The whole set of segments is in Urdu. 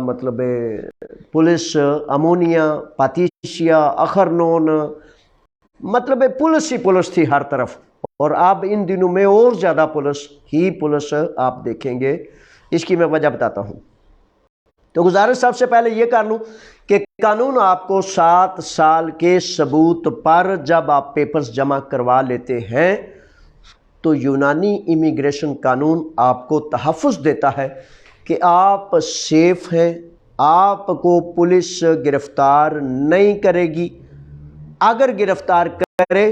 مطلب پولیس امونیا پاتیشیا اخرنون، مطلب پولیس ہی پولیس تھی ہر طرف، اور اب ان دنوں میں اور زیادہ پولیس آپ دیکھیں گے۔ اس کی میں وجہ بتاتا ہوں۔ تو گزارش سب سے پہلے یہ کر لوں کہ قانون آپ کو 7 سال کے ثبوت پر جب آپ پیپرز جمع کروا لیتے ہیں تو یونانی امیگریشن قانون آپ کو تحفظ دیتا ہے کہ آپ سیف ہیں، آپ کو پولیس گرفتار نہیں کرے گی۔ اگر گرفتار کرے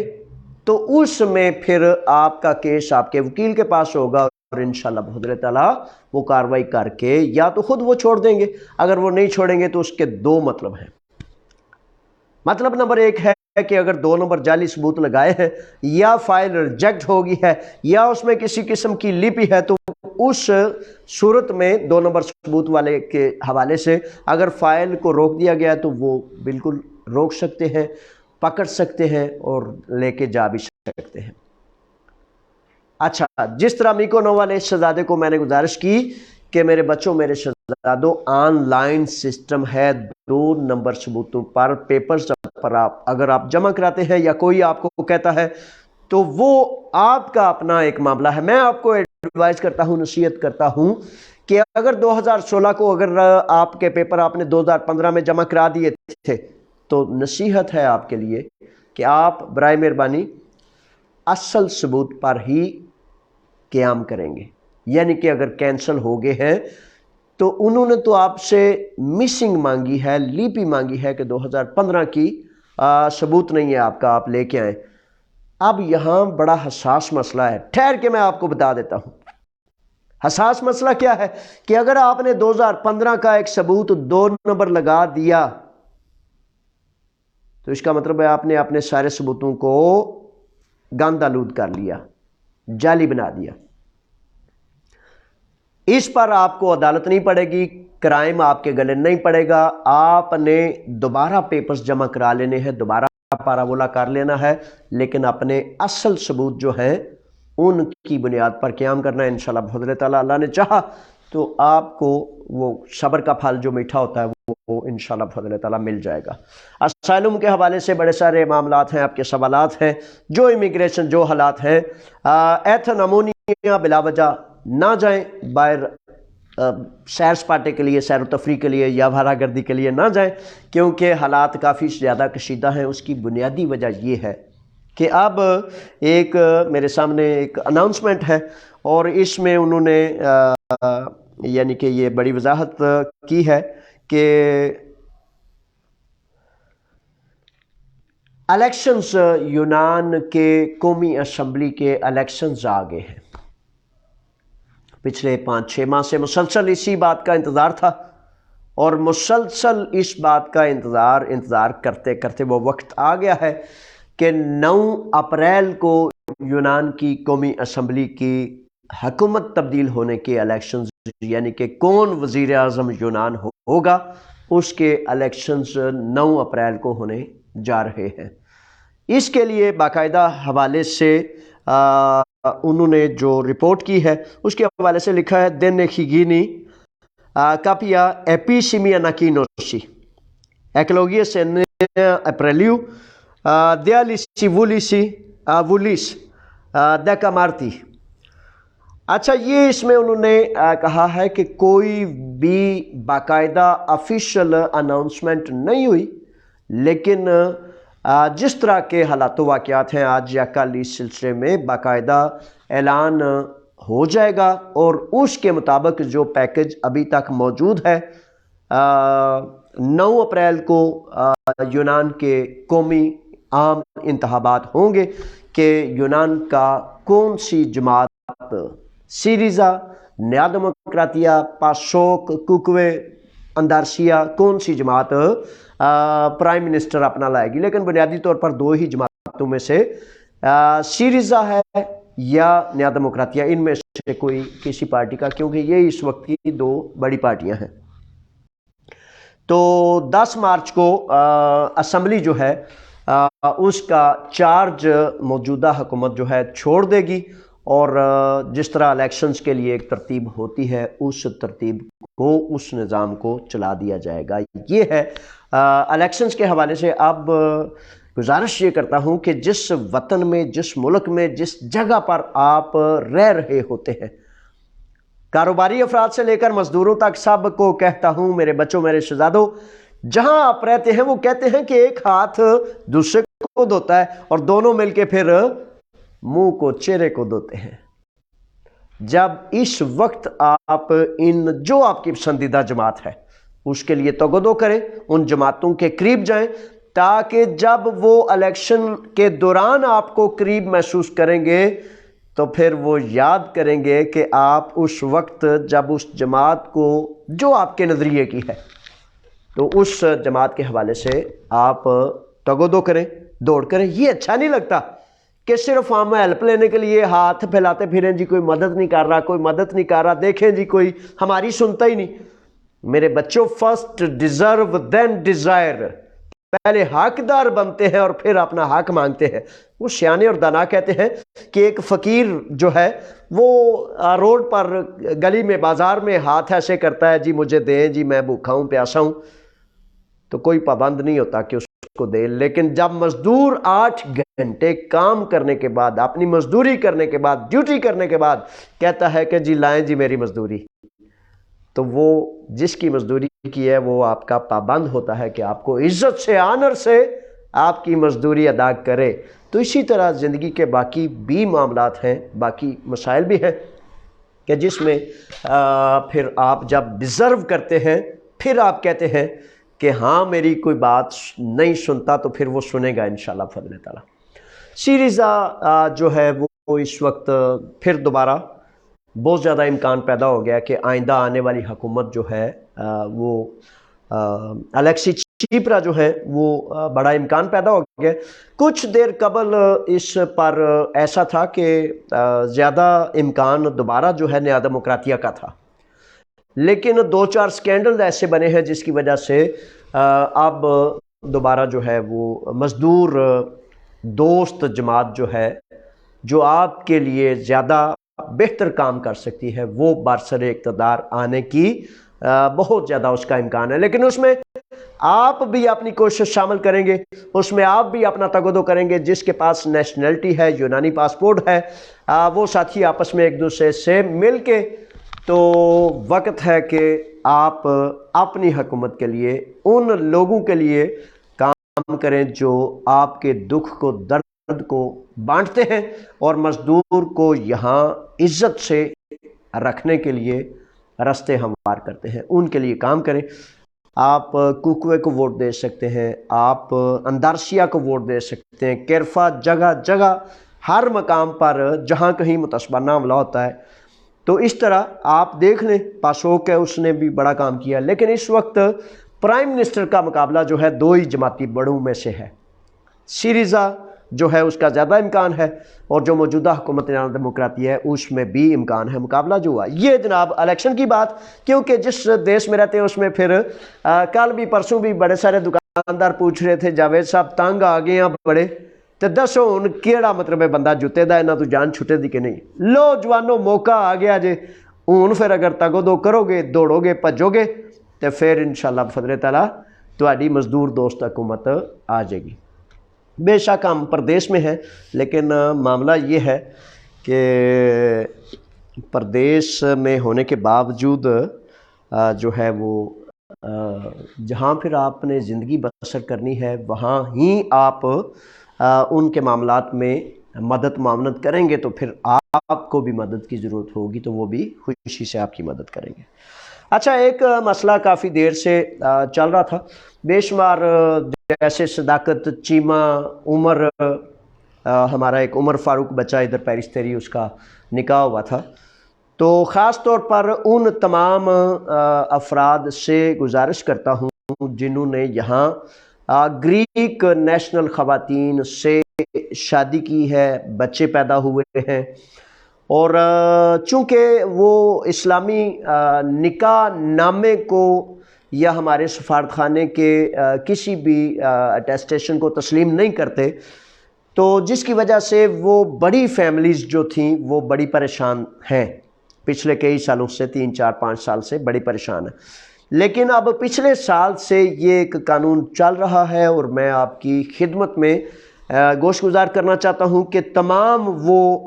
تو اس میں پھر آپ کا کیس آپ کے وکیل کے پاس ہوگا، اور انشاءاللہ بحضر تعالیٰ وہ کارروائی کر کے یا تو خود وہ چھوڑ دیں گے، اگر وہ نہیں چھوڑیں گے تو اس کے 2 مطلب ہیں۔ مطلب نمبر 1 ہے کہ اگر 2 نمبر جعلی ثبوت لگائے ہیں، یا فائل ریجیکٹ ہوگی ہے، یا اس میں کسی قسم کی لیپی ہے، تو اس صورت میں 2 نمبر ثبوت والے کے حوالے سے اگر فائل کو روک دیا گیا تو وہ بالکل روک سکتے ہیں، پکڑ سکتے ہیں اور لے کے جا بھی سکتے ہیں۔ اچھا، جس طرح میکونو والے شہزادے کو میں نے گزارش کی کہ میرے بچوں، میرے شہزادوں، آن لائن سسٹم ہے 2 نمبر ثبوتوں پر پیپرز پر اگر آپ جمع کراتے ہیں یا کوئی آپ کو کہتا ہے تو وہ آپ کا اپنا ایک معاملہ ہے۔ میں آپ کو ایڈوائز کرتا ہوں، نصیحت کرتا ہوں کہ اگر 2016 کو اگر آپ کے پیپر آپ نے 2015 میں جمع کرا دیے تھے تو نصیحت ہے آپ کے لیے کہ آپ برائے مہربانی اصل ثبوت پر ہی قیام کریں گے۔ یعنی کہ اگر کینسل ہو گئے ہیں تو انہوں نے تو آپ سے مسنگ مانگی ہے، لیپی مانگی ہے کہ 2015 کی ثبوت نہیں ہے آپ کا، آپ لے کے آئیں۔ اب یہاں بڑا حساس مسئلہ ہے، ٹھہر کے میں آپ کو بتا دیتا ہوں۔ حساس مسئلہ کیا ہے کہ اگر آپ نے 2015 کا ایک ثبوت 2 نمبر لگا دیا تو اس کا مطلب ہے آپ نے اپنے سارے ثبوتوں کو گند آلود کر لیا، جعلی بنا دیا۔ اس پر آپ کو عدالت نہیں پڑے گی، کرائم آپ کے گلے نہیں پڑے گا، آپ نے دوبارہ پیپرز جمع کرا لینے ہیں، دوبارہ پاراولا کر لینا ہے، لیکن اپنے اصل ثبوت جو ہیں ان کی بنیاد پر قیام کرنا ہے۔ انشاءاللہ بفضل تعالیٰ اللہ نے چاہا تو آپ کو وہ صبر کا پھل جو میٹھا ہوتا ہے وہ انشاءاللہ بفضل تعالیٰ مل جائے گا۔ اسائلم کے حوالے سے بڑے سارے معاملات ہیں، آپ کے سوالات ہیں، جو امیگریشن جو حالات ہیں، ایتھن امونیا بلا وجہ نہ جائیں، باہر سیر سپاٹے کے لیے، سیر و تفریح کے لیے یا بھارا گردی کے لیے نہ جائیں، کیونکہ حالات کافی زیادہ کشیدہ ہیں۔ اس کی بنیادی وجہ یہ ہے کہ اب ایک میرے سامنے ایک اناؤنسمنٹ ہے اور اس میں انہوں نے یعنی کہ یہ بڑی وضاحت کی ہے کہ الیکشنز یونان کے قومی اسمبلی کے الیکشنز آگے ہیں۔ پچھلے 5-6 ماہ سے مسلسل اسی بات کا انتظار تھا، اور مسلسل اس بات کا انتظار کرتے کرتے وہ وقت آ گیا ہے کہ 9 اپریل کو یونان کی قومی اسمبلی کی حکومت تبدیل ہونے کے الیکشنز، یعنی کہ کون وزیر اعظم یونان ہوگا، اس کے الیکشنز 9 اپریل کو ہونے جا رہے ہیں۔ اس کے لیے باقاعدہ حوالے سے انہوں نے جو رپورٹ کی ہے اس کے حوالے سے لکھا ہے دین خیگینی کاپیا ایپیسیمیا ناکینوسی ایکلوگیس اپریلیو دیالیسی وولیسی وولیس دیکامارتی۔ اچھا، یہ اس میں انہوں نے کہا ہے کہ کوئی بھی باقاعدہ آفیشیل اناؤنسمنٹ نہیں ہوئی، لیکن جس طرح کے حالات و واقعات ہیں آج یا کل، اس سلسلے میں باقاعدہ اعلان ہو جائے گا، اور اس کے مطابق جو پیکج ابھی تک موجود ہے 9 اپریل کو یونان کے قومی عام انتخابات ہوں گے کہ یونان کا کون سی جماعت، سیریزا، نیا ڈیموکراتیا، پاسوک، کوکوے، اندارسیا، کون سی جماعت پرائم منسٹر اپنا لائے گی۔ لیکن بنیادی طور پر 2 ہی جماعتوں میں سے سیریزا ہے یا نیا ڈیموکراتیا، ان میں سے کوئی کسی پارٹی کا، کیونکہ یہ اس وقت کی 2 بڑی پارٹیاں ہیں۔ تو 10 مارچ کو اسمبلی جو ہے اس کا چارج موجودہ حکومت جو ہے چھوڑ دے گی، اور جس طرح الیکشنز کے لیے ایک ترتیب ہوتی ہے اس ترتیب کو، اس نظام کو چلا دیا جائے گا۔ یہ ہے الیکشنز کے حوالے سے۔ اب گزارش یہ کرتا ہوں کہ جس وطن میں، جس ملک میں، جس جگہ پر آپ رہ رہے ہوتے ہیں، کاروباری افراد سے لے کر مزدوروں تک، سب کو کہتا ہوں میرے بچوں، میرے شہزادوں، جہاں آپ رہتے ہیں وہ کہتے ہیں کہ ایک ہاتھ دوسرے کو دھوتا ہے اور دونوں مل کے پھر منہ کو، چہرے کو دھوتے ہیں۔ جب اس وقت آپ جو آپ کی پسندیدہ جماعت ہے اس کے لیے تگودو کریں، ان جماعتوں کے قریب جائیں، تاکہ جب وہ الیکشن کے دوران آپ کو قریب محسوس کریں گے تو پھر وہ یاد کریں گے کہ آپ اس وقت جب اس جماعت کو، جو آپ کے نظریے کی ہے، تو اس جماعت کے حوالے سے آپ تگودو کریں، دوڑ کریں۔ یہ اچھا نہیں لگتا کہ صرف ہم ہیلپ لینے کے لیے ہاتھ پھیلاتے پھریں، جی کوئی مدد نہیں کر رہا، کوئی مدد نہیں کر رہا، دیکھیں جی کوئی ہماری سنتا ہی نہیں۔ میرے بچوں، فرسٹ ڈیزرو دین ڈیزائر، پہلے حقدار بنتے ہیں اور پھر اپنا حق مانگتے ہیں۔ وہ سیانے اور دانا کہتے ہیں کہ ایک فقیر جو ہے وہ روڈ پر، گلی میں، بازار میں ہاتھ ایسے کرتا ہے، جی مجھے دیں، جی میں بھوکا ہوں، پیاسا ہوں، تو کوئی پابند نہیں ہوتا کہ اس کو دے۔ لیکن جب مزدور 8 گھنٹے کام کرنے کے بعد، اپنی مزدوری کرنے کے بعد، ڈیوٹی کرنے کے بعد کہتا ہے کہ جی لائیں جی میری مزدوری، تو وہ جس کی مزدوری کی ہے وہ آپ کا پابند ہوتا ہے کہ آپ کو عزت سے، آنر سے آپ کی مزدوری ادا کرے۔ تو اسی طرح زندگی کے باقی بھی معاملات ہیں، باقی مسائل بھی ہیں کہ جس میں پھر آپ جب ڈیزرو کرتے ہیں، پھر آپ کہتے ہیں کہ ہاں میری کوئی بات نہیں سنتا، تو پھر وہ سنے گا انشاءاللہ فضل تعالیٰ۔ سیریزا جو ہے وہ اس وقت پھر دوبارہ بہت زیادہ امکان پیدا ہو گیا کہ آئندہ آنے والی حکومت جو ہے وہ الیکسی چپرا جو ہے وہ بڑا امکان پیدا ہو گیا۔ کچھ دیر قبل اس پر ایسا تھا کہ زیادہ امکان دوبارہ جو ہے نیا ڈیموکراتیہ کا تھا، لیکن 2-4 سکینڈل ایسے بنے ہیں جس کی وجہ سے اب دوبارہ جو ہے وہ مزدور دوست جماعت جو ہے، جو آپ کے لیے زیادہ بہتر کام کر سکتی ہے، وہ برسر اقتدار آنے کی بہت زیادہ اس کا امکان ہے۔ لیکن اس میں آپ بھی اپنی کوشش شامل کریں گے، اس میں آپ بھی اپنا تگودو کریں گے۔ جس کے پاس نیشنلٹی ہے، یونانی پاسپورٹ ہے، وہ ساتھی آپس میں ایک دوسرے سے مل کے، تو وقت ہے کہ آپ اپنی حکومت کے لیے، ان لوگوں کے لیے کام کریں جو آپ کے دکھ کو، درد کو بانٹتے ہیں اور مزدور کو یہاں عزت سے رکھنے کے لیے راستے ہموار کرتے ہیں، ان کے لیے کام کریں۔ آپ کوکوے کو ووٹ دے سکتے ہیں، آپ اندارسیا کو ووٹ دے سکتے ہیں، کیرفا، جگہ جگہ ہر مقام پر جہاں کہیں متشبانہ حملہ ہوتا ہے، تو اس طرح آپ دیکھ لیں۔ پاسوک ہے، اس نے بھی بڑا کام کیا، لیکن اس وقت پرائم منسٹر کا مقابلہ جو ہے 2 ہی جماعتی بڑوں میں سے ہے۔ سیریزا جو ہے اس کا زیادہ امکان ہے، اور جو موجودہ حکومت ڈیموکراتی ہے اس میں بھی امکان ہے۔ مقابلہ جو ہوا یہ جناب الیکشن کی بات، کیونکہ جس دیش میں رہتے ہیں اس میں پھر کل بھی پرسوں بھی بڑے سارے دکاندار پوچھ رہے تھے، جاوید صاحب تنگ آ گئے ہیں بڑے، تو دسو ہن کیڑا مطلب ہے بندہ جتے دا انہاں تو جان چھٹے دی کہ نہیں؟ لو جوانو، موقع آ گیا جے، ہن پھر اگر تگودو کرو گے، دوڑو گے، بھجو گے، تو پھر انشاءاللہ بفضل تعالیٰ تہاڈی مزدور دوست حکومت آ جائے گی۔ بے شک ہم پردیش میں ہیں، لیکن معاملہ یہ ہے کہ پردیش میں ہونے کے باوجود جو ہے وہ جہاں پھر آپ نے زندگی بسر کرنی ہے وہاں ہی آپ ان کے معاملات میں مدد معاونت کریں گے، تو پھر آپ کو بھی مدد کی ضرورت ہوگی تو وہ بھی خوشی سے آپ کی مدد کریں گے۔ اچھا، ایک مسئلہ کافی دیر سے چل رہا تھا، بے شمار جیسے صداقت، چیمہ، عمر، ہمارا ایک عمر فاروق بچہ ادھر پیرستری، اس کا نکاح ہوا تھا، تو خاص طور پر ان تمام افراد سے گزارش کرتا ہوں جنہوں نے یہاں گریک نیشنل خواتین سے شادی کی ہے، بچے پیدا ہوئے ہیں، اور چونکہ وہ اسلامی نکاح نامے کو یا ہمارے سفارت خانے کے کسی بھی اٹیسٹیشن کو تسلیم نہیں کرتے، تو جس کی وجہ سے وہ بڑی فیملیز جو تھیں وہ بڑی پریشان ہیں، پچھلے کئی سالوں سے 3 4 5 سال سے بڑی پریشان ہیں۔ لیکن اب پچھلے سال سے یہ ایک قانون چل رہا ہے اور میں آپ کی خدمت میں گوش گزار کرنا چاہتا ہوں کہ تمام وہ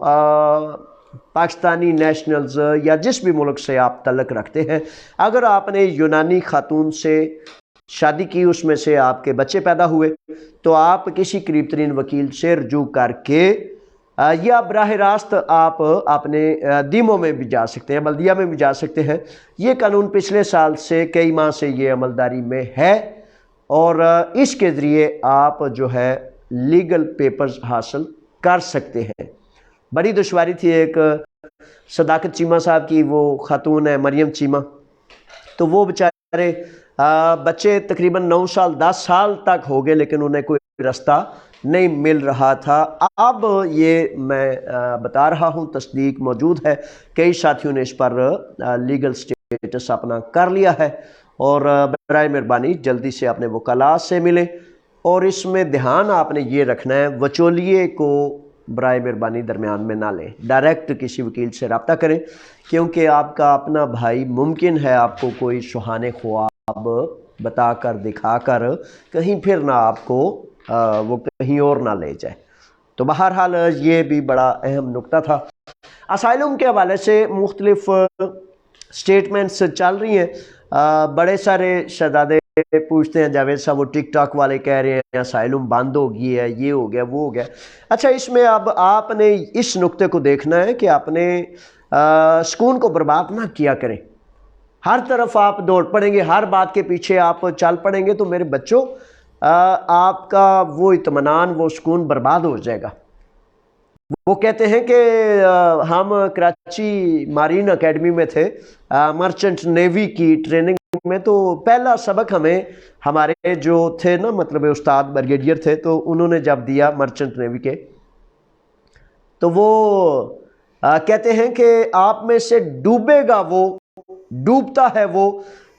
پاکستانی نیشنلز یا جس بھی ملک سے آپ تعلق رکھتے ہیں، اگر آپ نے یونانی خاتون سے شادی کی، اس میں سے آپ کے بچے پیدا ہوئے، تو آپ کسی قریب ترین وکیل سے رجوع کر کے یا براہ راست آپ اپنے دیموں میں بھی جا سکتے ہیں، بلدیہ میں بھی جا سکتے ہیں۔ یہ قانون پچھلے سال سے کئی ماہ سے یہ عملداری میں ہے اور اس کے ذریعے آپ جو ہے لیگل پیپرز حاصل کر سکتے ہیں۔ بڑی دشواری تھی ایک صداقت چیمہ صاحب کی، وہ خاتون ہے مریم چیمہ، تو وہ بیچارے بچے تقریباً 9 سال 10 سال تک ہو گئے لیکن انہیں کوئی رستہ نہیں مل رہا تھا۔ اب یہ میں بتا رہا ہوں، تصدیق موجود ہے، کئی ساتھیوں نے اس پر لیگل سٹیٹس اپنا کر لیا ہے، اور برائے مہربانی جلدی سے اپنے وکلاء سے ملیں، اور اس میں دھیان آپ نے یہ رکھنا ہے وچولیے کو برائے مہربانی درمیان میں نہ لیں، ڈائریکٹ کسی وکیل سے رابطہ کریں، کیونکہ آپ کا اپنا بھائی ممکن ہے آپ کو کوئی سہانے خواب بتا کر دکھا کر کہیں پھر نہ آپ کو وہ کہیں اور نہ لے جائے۔ تو بہرحال یہ بھی بڑا اہم نکتہ تھا۔ اسائلم کے حوالے سے مختلف سٹیٹمنٹس چل رہی ہیں، بڑے سارے شہزادے پوچھتے ہیں جاوید صاحب، وہ ٹک ٹاک والے کہہ رہے ہیں اسائلم بند ہو گئی ہے، یہ ہو گیا وہ ہو گیا۔ اچھا، اس میں اب آپ نے اس نکتے کو دیکھنا ہے کہ اپنے سکون کو برباد نہ کیا کریں۔ ہر طرف آپ دوڑ پڑیں گے، ہر بات کے پیچھے آپ چل پڑیں گے تو میرے بچوں آپ کا وہ اطمینان، وہ سکون برباد ہو جائے گا۔ وہ کہتے ہیں کہ ہم کراچی مارین اکیڈمی میں تھے، مرچنٹ نیوی کی ٹریننگ میں، تو پہلا سبق ہمیں ہمارے جو تھے نا، مطلب استاد بریگیڈیئر تھے، تو انہوں نے جب دیا مرچنٹ نیوی کے، تو وہ کہتے ہیں کہ آپ میں سے ڈوبے گا وہ، ڈوبتا ہے وہ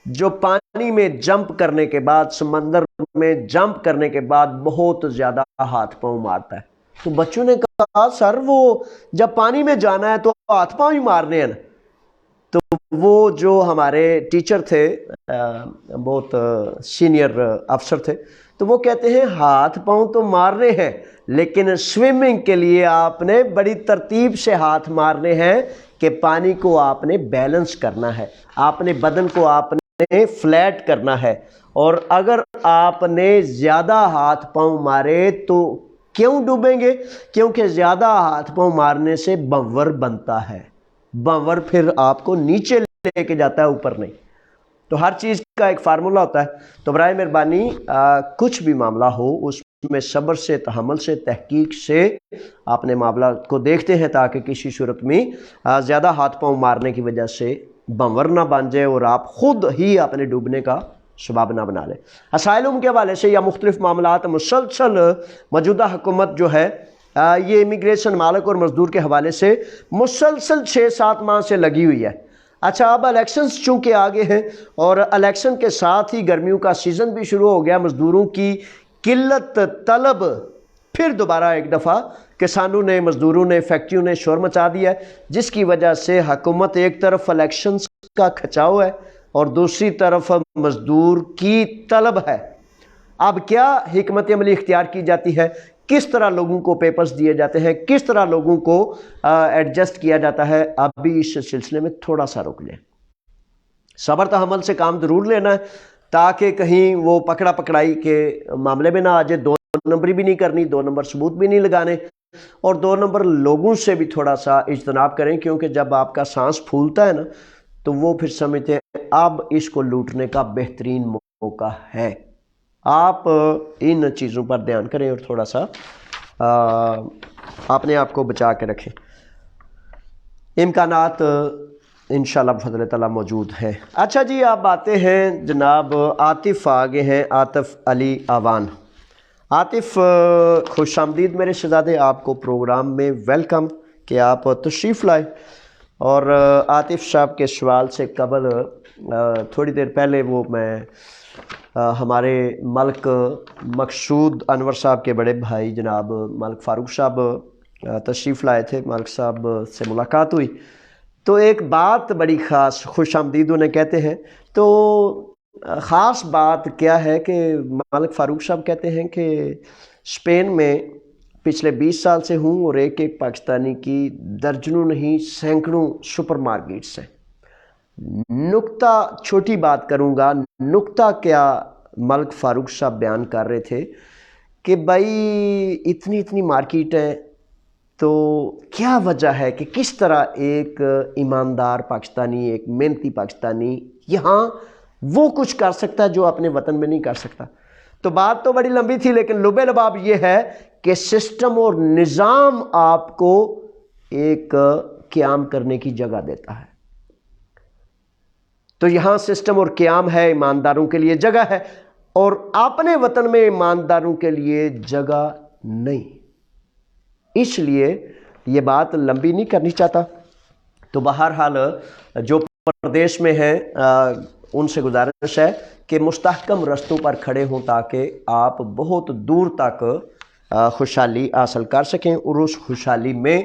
جو پانی میں جمپ کرنے کے بعد، سمندر میں جمپ کرنے کے بعد بہت زیادہ ہاتھ پاؤں مارتا ہے۔ تو بچوں نے کہا سر وہ جب پانی میں جانا ہے تو ہاتھ پاؤں ہی مارنے ہیں۔ تو وہ جو ہمارے ٹیچر تھے، بہت سینئر افسر تھے، تو وہ کہتے ہیں ہاتھ پاؤں تو مارنے ہیں لیکن سوئمنگ کے لیے آپ نے بڑی ترتیب سے ہاتھ مارنے ہیں کہ پانی کو آپ نے بیلنس کرنا ہے، آپ نے بدن کو آپ نے فلیٹ کرنا ہے، اور اگر آپ نے زیادہ ہاتھ پاؤں مارے تو کیوں ڈوبیں گے؟ کیونکہ زیادہ ہاتھ پاؤں مارنے سے بنور بنتا ہے، بنور پھر آپ کو نیچے لے کے جاتا ہے، اوپر نہیں۔ تو ہر چیز کا ایک فارمولا ہوتا ہے۔ تو برائے مہربانی کچھ بھی معاملہ ہو اس میں صبر سے، تحمل سے، تحقیق سے اپنے معاملہ کو دیکھتے ہیں تاکہ کسی صورت میں زیادہ ہاتھ پاؤں مارنے کی وجہ سے بنور نہ بن جائے اور آپ خود ہی اپنے ڈوبنے کا سبب نہ بنا لیں۔ اسائلم کے حوالے سے یا مختلف معاملات مسلسل موجودہ حکومت جو ہے یہ امیگریشن، مالک اور مزدور کے حوالے سے مسلسل 6-7 ماہ سے لگی ہوئی ہے۔ اچھا، اب الیکشنز چونکہ آگے ہیں اور الیکشن کے ساتھ ہی گرمیوں کا سیزن بھی شروع ہو گیا، مزدوروں کی قلت طلب پھر دوبارہ ایک دفعہ کسانوں نے، مزدوروں نے، فیکٹریوں نے شور مچا دیا ہے، جس کی وجہ سے حکومت ایک طرف الیکشنز کا کھچاؤ ہے اور دوسری طرف مزدور کی طلب ہے۔ اب کیا حکمت عملی اختیار کی جاتی ہے، کس طرح لوگوں کو پیپرز دیے جاتے ہیں، کس طرح لوگوں کو ایڈجسٹ کیا جاتا ہے، اب بھی اس سلسلے میں تھوڑا سا رک لیں۔ صبر تحمل سے کام ضرور لینا ہے تاکہ کہیں وہ پکڑا پکڑائی کے معاملے میں نہ آ جائے، 2 نمبری بھی نہیں کرنی، 2 نمبر ثبوت بھی نہیں لگانے، اور 2 نمبر لوگوں سے بھی تھوڑا سا اجتناب کریں، کیونکہ جب آپ کا سانس پھولتا ہے نا تو وہ پھر سمجھتے ہیں اب اس کو لوٹنے کا بہترین موقع ہے۔ آپ ان چیزوں پر دھیان کریں اور تھوڑا سا اپنے آپ کو بچا کے رکھیں۔ امکانات انشاءاللہ بفضل تعالیٰ موجود ہیں۔ اچھا جی، آپ آتے ہیں جناب عاطف، آگے ہیں عاطف علی آوان۔ عاطف، خوش آمدید میرے شہزادے، آپ کو پروگرام میں ویلکم کہ آپ تشریف لائے۔ اور عاطف صاحب کے سوال سے قبل تھوڑی دیر پہلے وہ میں ہمارے ملک مقصود انور صاحب کے بڑے بھائی جناب ملک فاروق صاحب تشریف لائے تھے، ملک صاحب سے ملاقات ہوئی تو ایک بات بڑی خاص خوش آمدید انہیں کہتے ہیں، تو خاص بات کیا ہے کہ ملک فاروق صاحب کہتے ہیں کہ اسپین میں پچھلے 20 سال سے ہوں اور ایک ایک پاکستانی کی درجنوں نہیں سینکڑوں سپر مارکیٹس ہیں۔ نکتہ چھوٹی بات کروں گا، نکتہ کیا ملک فاروق صاحب بیان کر رہے تھے کہ بھائی اتنی مارکیٹ ہے تو کیا وجہ ہے کہ کس طرح ایک ایماندار پاکستانی، ایک محنتی پاکستانی یہاں وہ کچھ کر سکتا ہے جو اپنے وطن میں نہیں کر سکتا۔ تو بات تو بڑی لمبی تھی لیکن لب لباب یہ ہے کہ سسٹم اور نظام آپ کو ایک قیام کرنے کی جگہ دیتا ہے، تو یہاں سسٹم اور قیام ہے، ایمانداروں کے لیے جگہ ہے، اور اپنے وطن میں ایمانداروں کے لیے جگہ نہیں۔ اس لیے یہ بات لمبی نہیں کرنی چاہتا، تو بہرحال جو پردیش میں ہیں ان سے گزارش ہے کہ مستحکم رستوں پر کھڑے ہوں تاکہ آپ بہت دور تک خوشحالی حاصل کر سکیں اور اس خوشحالی میں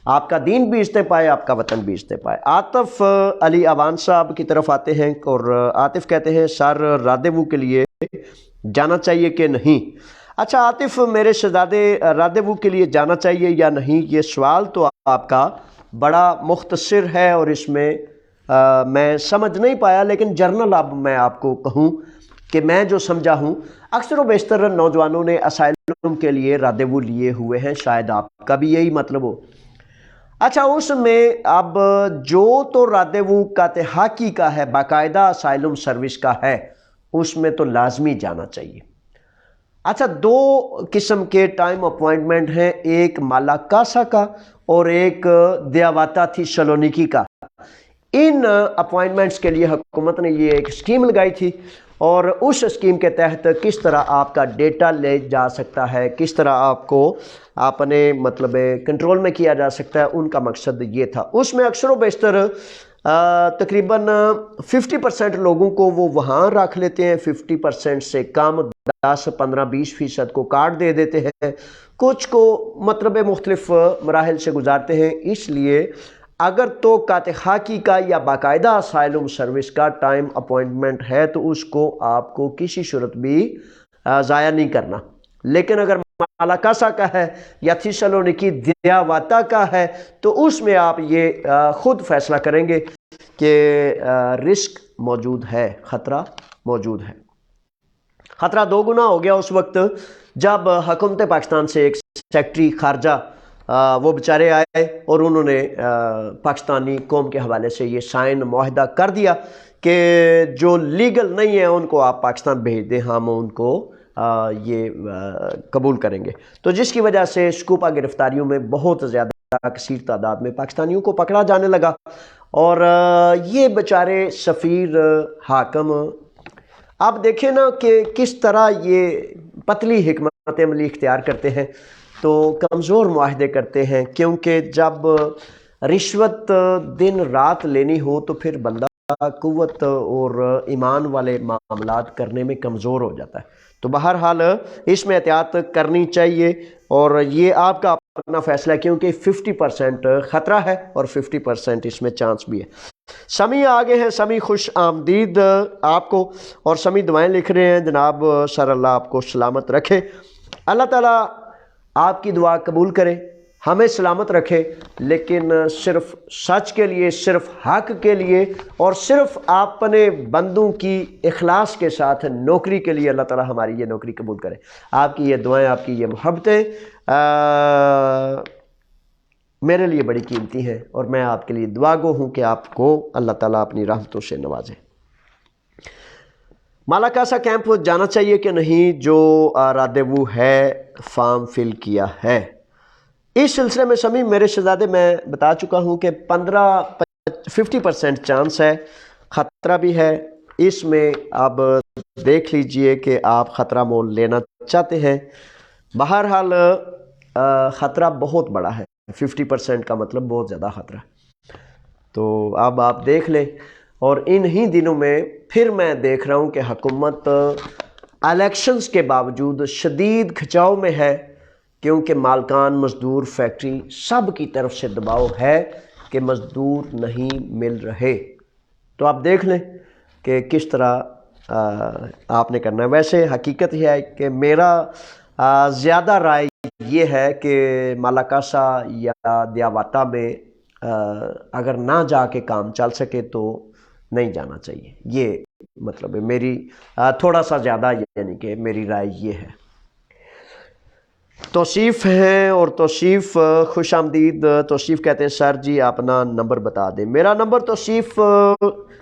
آپ کا دین بھی عزت پائے، آپ کا وطن بھی عزت پائے۔ عاطف علی اوان صاحب کی طرف آتے ہیں اور عاطف کہتے ہیں سر راندیوو کے لیے جانا چاہیے کہ نہیں؟ اچھا عاطف میرے شہزادے، راندیوو کے لیے جانا چاہیے یا نہیں، یہ سوال تو آپ کا بڑا مختصر ہے اور اس میں میں سمجھ نہیں پایا، لیکن جرنل اب میں آپ کو کہوں کہ میں جو سمجھا ہوں اکثر و بیشتر نوجوانوں نے اسائلم کے لیے راندیوو لیے ہوئے ہیں، شاید آپ کا بھی یہی مطلب ہو۔ اچھا اس میں اب جو تو راندیوو کا تحقیقی کا ہے، باقاعدہ اسائلم سروس کا ہے، اس میں تو لازمی جانا چاہیے۔ اچھا دو قسم کے ٹائم اپوائنٹمنٹ ہیں، ایک مالاکاسا کا اور ایک دیاواتا تھیسالونیکی کا۔ ان اپوائنٹمنٹس کے لیے حکومت نے یہ ایک اسکیم لگائی تھی اور اس اسکیم کے تحت کس طرح آپ کا ڈیٹا لے جا سکتا ہے، کس طرح آپ کو اپنے مطلب کنٹرول میں کیا جا سکتا ہے، ان کا مقصد یہ تھا۔ اس میں اکثر و بیشتر تقریباً 50% لوگوں کو وہ وہاں رکھ لیتے ہیں، 50% سے کم 10-15-20% کو کارڈ دے دیتے ہیں، کچھ کو مطلب مختلف مراحل سے گزارتے ہیں۔ اس لیے اگر تو کاتحاکی کا یا باقاعدہ اسائلم سروس کا ٹائم اپوائنٹمنٹ ہے تو اس کو آپ کو کسی صورت بھی ضائع نہیں کرنا، لیکن اگر مالاکاسا کا ہے یا تھیسالونیکی دیاواتا کا ہے تو اس میں آپ یہ خود فیصلہ کریں گے کہ رسک موجود ہے، خطرہ موجود ہے۔ خطرہ دو گنا ہو گیا اس وقت جب حکومت پاکستان سے ایک سیکٹری خارجہ وہ بیچارے آئے اور انہوں نے پاکستانی قوم کے حوالے سے یہ سائن معاہدہ کر دیا کہ جو لیگل نہیں ہے ان کو آپ پاکستان بھیج دیں، ہم ان کو یہ قبول کریں گے، تو جس کی وجہ سے سکوپا گرفتاریوں میں بہت زیادہ کثیر تعداد میں پاکستانیوں کو پکڑا جانے لگا، اور یہ بیچارے سفیر حاکم آپ دیکھیں نا کہ کس طرح یہ پتلی حکمت عملی اختیار کرتے ہیں، تو کمزور معاہدے کرتے ہیں، کیونکہ جب رشوت دن رات لینی ہو تو پھر بندہ قوت اور ایمان والے معاملات کرنے میں کمزور ہو جاتا ہے۔ تو بہرحال اس میں احتیاط کرنی چاہیے اور یہ آپ کا اپنا فیصلہ ہے، کیونکہ 50% خطرہ ہے اور 50% اس میں چانس بھی ہے۔ سمی آگے ہیں، سمی خوش آمدید آپ کو، اور سمی دعائیں لکھ رہے ہیں جناب سر اللہ آپ کو سلامت رکھے، اللہ تعالیٰ آپ کی دعا قبول کرے، ہمیں سلامت رکھے، لیکن صرف سچ کے لیے، صرف حق کے لیے اور صرف اپنے بندوں کی اخلاص کے ساتھ نوکری کے لیے اللہ تعالیٰ ہماری یہ نوکری قبول کرے۔ آپ کی یہ دعائیں، آپ کی یہ محبتیں میرے لیے بڑی قیمتی ہیں اور میں آپ کے لیے دعا گو ہوں کہ آپ کو اللہ تعالیٰ اپنی رحمتوں سے نوازے۔ مالاکاسا کیمپ جانا چاہیے کہ نہیں؟ جو راندیوو ہے فارم فل کیا ہے، اس سلسلے میں سمی میرے شہزادے میں بتا چکا ہوں کہ 50% چانس ہے، خطرہ بھی ہے۔ اس میں اب دیکھ لیجئے کہ آپ خطرہ مول لینا چاہتے ہیں۔ بہرحال خطرہ بہت بڑا ہے، 50% کا مطلب بہت زیادہ خطرہ ہے، تو اب آپ دیکھ لیں، اور انہی دنوں میں پھر میں دیکھ رہا ہوں کہ حکومت الیکشنز کے باوجود شدید کھچاؤ میں ہے، کیونکہ مالکان، مزدور، فیکٹری سب کی طرف سے دباؤ ہے کہ مزدور نہیں مل رہے۔ تو آپ دیکھ لیں کہ کس طرح آپ نے کرنا ہے۔ ویسے حقیقت یہ ہے کہ میرا زیادہ رائے یہ ہے کہ مالاکاسا یا دیاواٹا میں اگر نہ جا کے کام چل سکے تو نہیں جانا چاہیے، یہ مطلب ہے میری تھوڑا سا زیادہ، یعنی کہ میری رائے یہ ہے۔ توصیف ہیں اور توصیف خوش آمدید۔ توصیف کہتے ہیں سر جی اپنا نمبر بتا دیں۔ میرا نمبر توصیف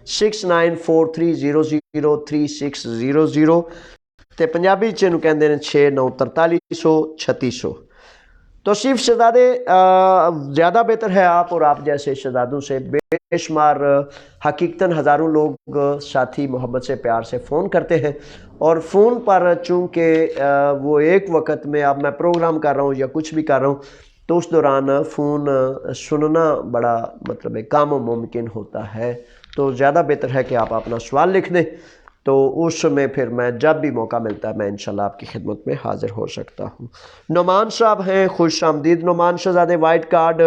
6943003600 تے پنجابی چنو کہندے ہیں 6943003600۔ توصیف شہزادے زیادہ بہتر ہے آپ اور آپ جیسے شہزادوں سے بے شمار حقیقتاً ہزاروں لوگ ساتھی محبت سے پیار سے فون کرتے ہیں، اور فون پر چونکہ وہ ایک وقت میں اب میں پروگرام کر رہا ہوں یا کچھ بھی کر رہا ہوں تو اس دوران فون سننا بڑا مطلب کام و ممکن ہوتا ہے، تو زیادہ بہتر ہے کہ آپ اپنا سوال لکھ دیں، تو اس میں پھر میں جب بھی موقع ملتا ہے میں انشاءاللہ آپ کی خدمت میں حاضر ہو سکتا ہوں۔ نعمان صاحب ہیں، خوش آمدید نعمان شہزادے۔ وائٹ کارڈ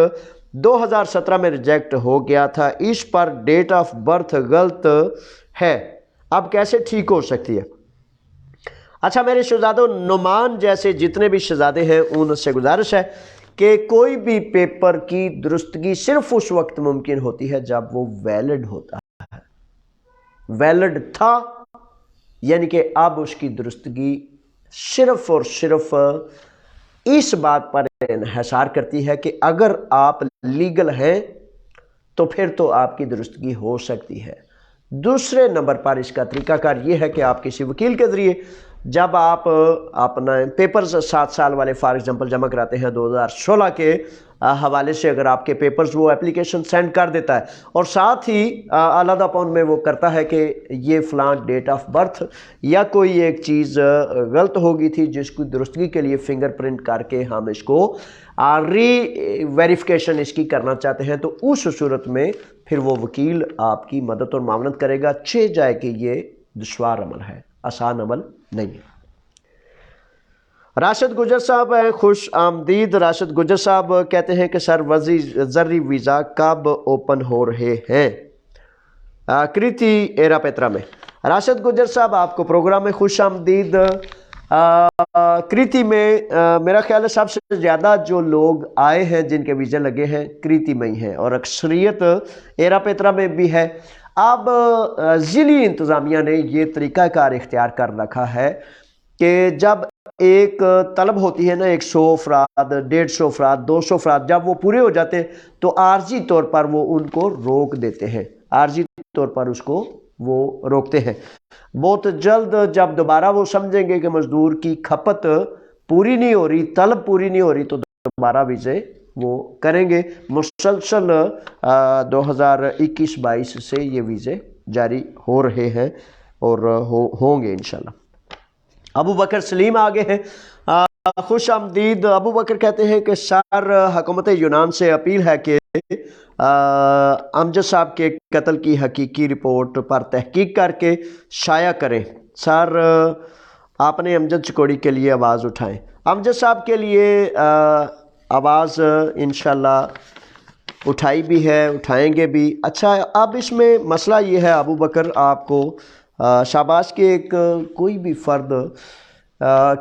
2017 میں ریجیکٹ ہو گیا تھا، اس پر ڈیٹ آف برتھ غلط ہے، اب کیسے ٹھیک ہو سکتی ہے؟ اچھا میرے شہزادوں، نعمان جیسے جتنے بھی شہزادے ہیں ان سے گزارش ہے کہ کوئی بھی پیپر کی درستگی صرف اس وقت ممکن ہوتی ہے جب وہ ویلڈ ہوتا ہے۔ ویلڈ تھا یعنی کہ اب اس کی درستگی صرف اور صرف اس بات پر انحصار کرتی ہے کہ اگر آپ لیگل ہیں تو پھر تو آپ کی درستگی ہو سکتی ہے۔ دوسرے نمبر پر اس کا طریقہ کار یہ ہے کہ آپ کسی وکیل کے ذریعے جب آپ اپنا پیپرز 7 سال والے فار ایگزامپل جمع کراتے ہیں 2016 کے حوالے سے، اگر آپ کے پیپرز وہ اپلیکیشن سینڈ کر دیتا ہے اور ساتھ ہی علیحدہ پون میں وہ کرتا ہے کہ یہ فلاں ڈیٹ آف برتھ یا کوئی ایک چیز غلط ہو گئی تھی جس کو درستگی کے لیے فنگر پرنٹ کر کے ہم اس کو ری ویریفیکیشن اس کی کرنا چاہتے ہیں، تو اس صورت میں پھر وہ وکیل آپ کی مدد اور معاونت کرے گا، چھ جائے کہ یہ دشوار عمل ہے، آسان عمل نہیں ہے۔ راشد گجر صاحب ہیں، خوش آمدید راشد گجر صاحب کہتے ہیں کہ سر زرعی ویزا کب اوپن ہو رہے ہیں؟ کریتی ایرا پیترا میں۔ راشد گجر صاحب آپ کو پروگرام میں خوش آمدید۔ کریتی میں میرا خیال ہے سب سے زیادہ جو لوگ آئے ہیں جن کے ویزے لگے ہیں کریتی میں ہی ہیں، اور اکثریت ایرا پیترا میں بھی ہے۔ اب ضلعی انتظامیہ نے یہ طریقہ کار اختیار کر رکھا ہے کہ جب ایک طلب ہوتی ہے نا 100 افراد، 150 افراد، 200 افراد، جب وہ پورے ہو جاتے ہیں تو عارضی طور پر وہ ان کو روک دیتے ہیں، عارضی طور پر اس کو وہ روکتے ہیں۔ بہت جلد جب دوبارہ وہ سمجھیں گے کہ مزدور کی کھپت پوری نہیں ہو رہی، طلب پوری نہیں ہو رہی، تو دوبارہ ویزے وہ کریں گے۔ مسلسل 2021-22 سے یہ ویزے جاری ہو رہے ہیں اور ہوں گے انشاءاللہ۔ ابو بکر سلیم آگے ہیں، خوش آمدید۔ ابو بکر کہتے ہیں کہ سر حکومت یونان سے اپیل ہے کہ امجد صاحب کے قتل کی حقیقی رپورٹ پر تحقیق کر کے شائع کریں۔ سر آپ نے امجد چکوڑی کے لیے آواز اٹھائیں۔ امجد صاحب کے لیے آواز انشاءاللہ اٹھائی بھی ہے، اٹھائیں گے بھی۔ اچھا اب اس میں مسئلہ یہ ہے ابو بکر، آپ کو شاباش کہ ایک کوئی بھی فرد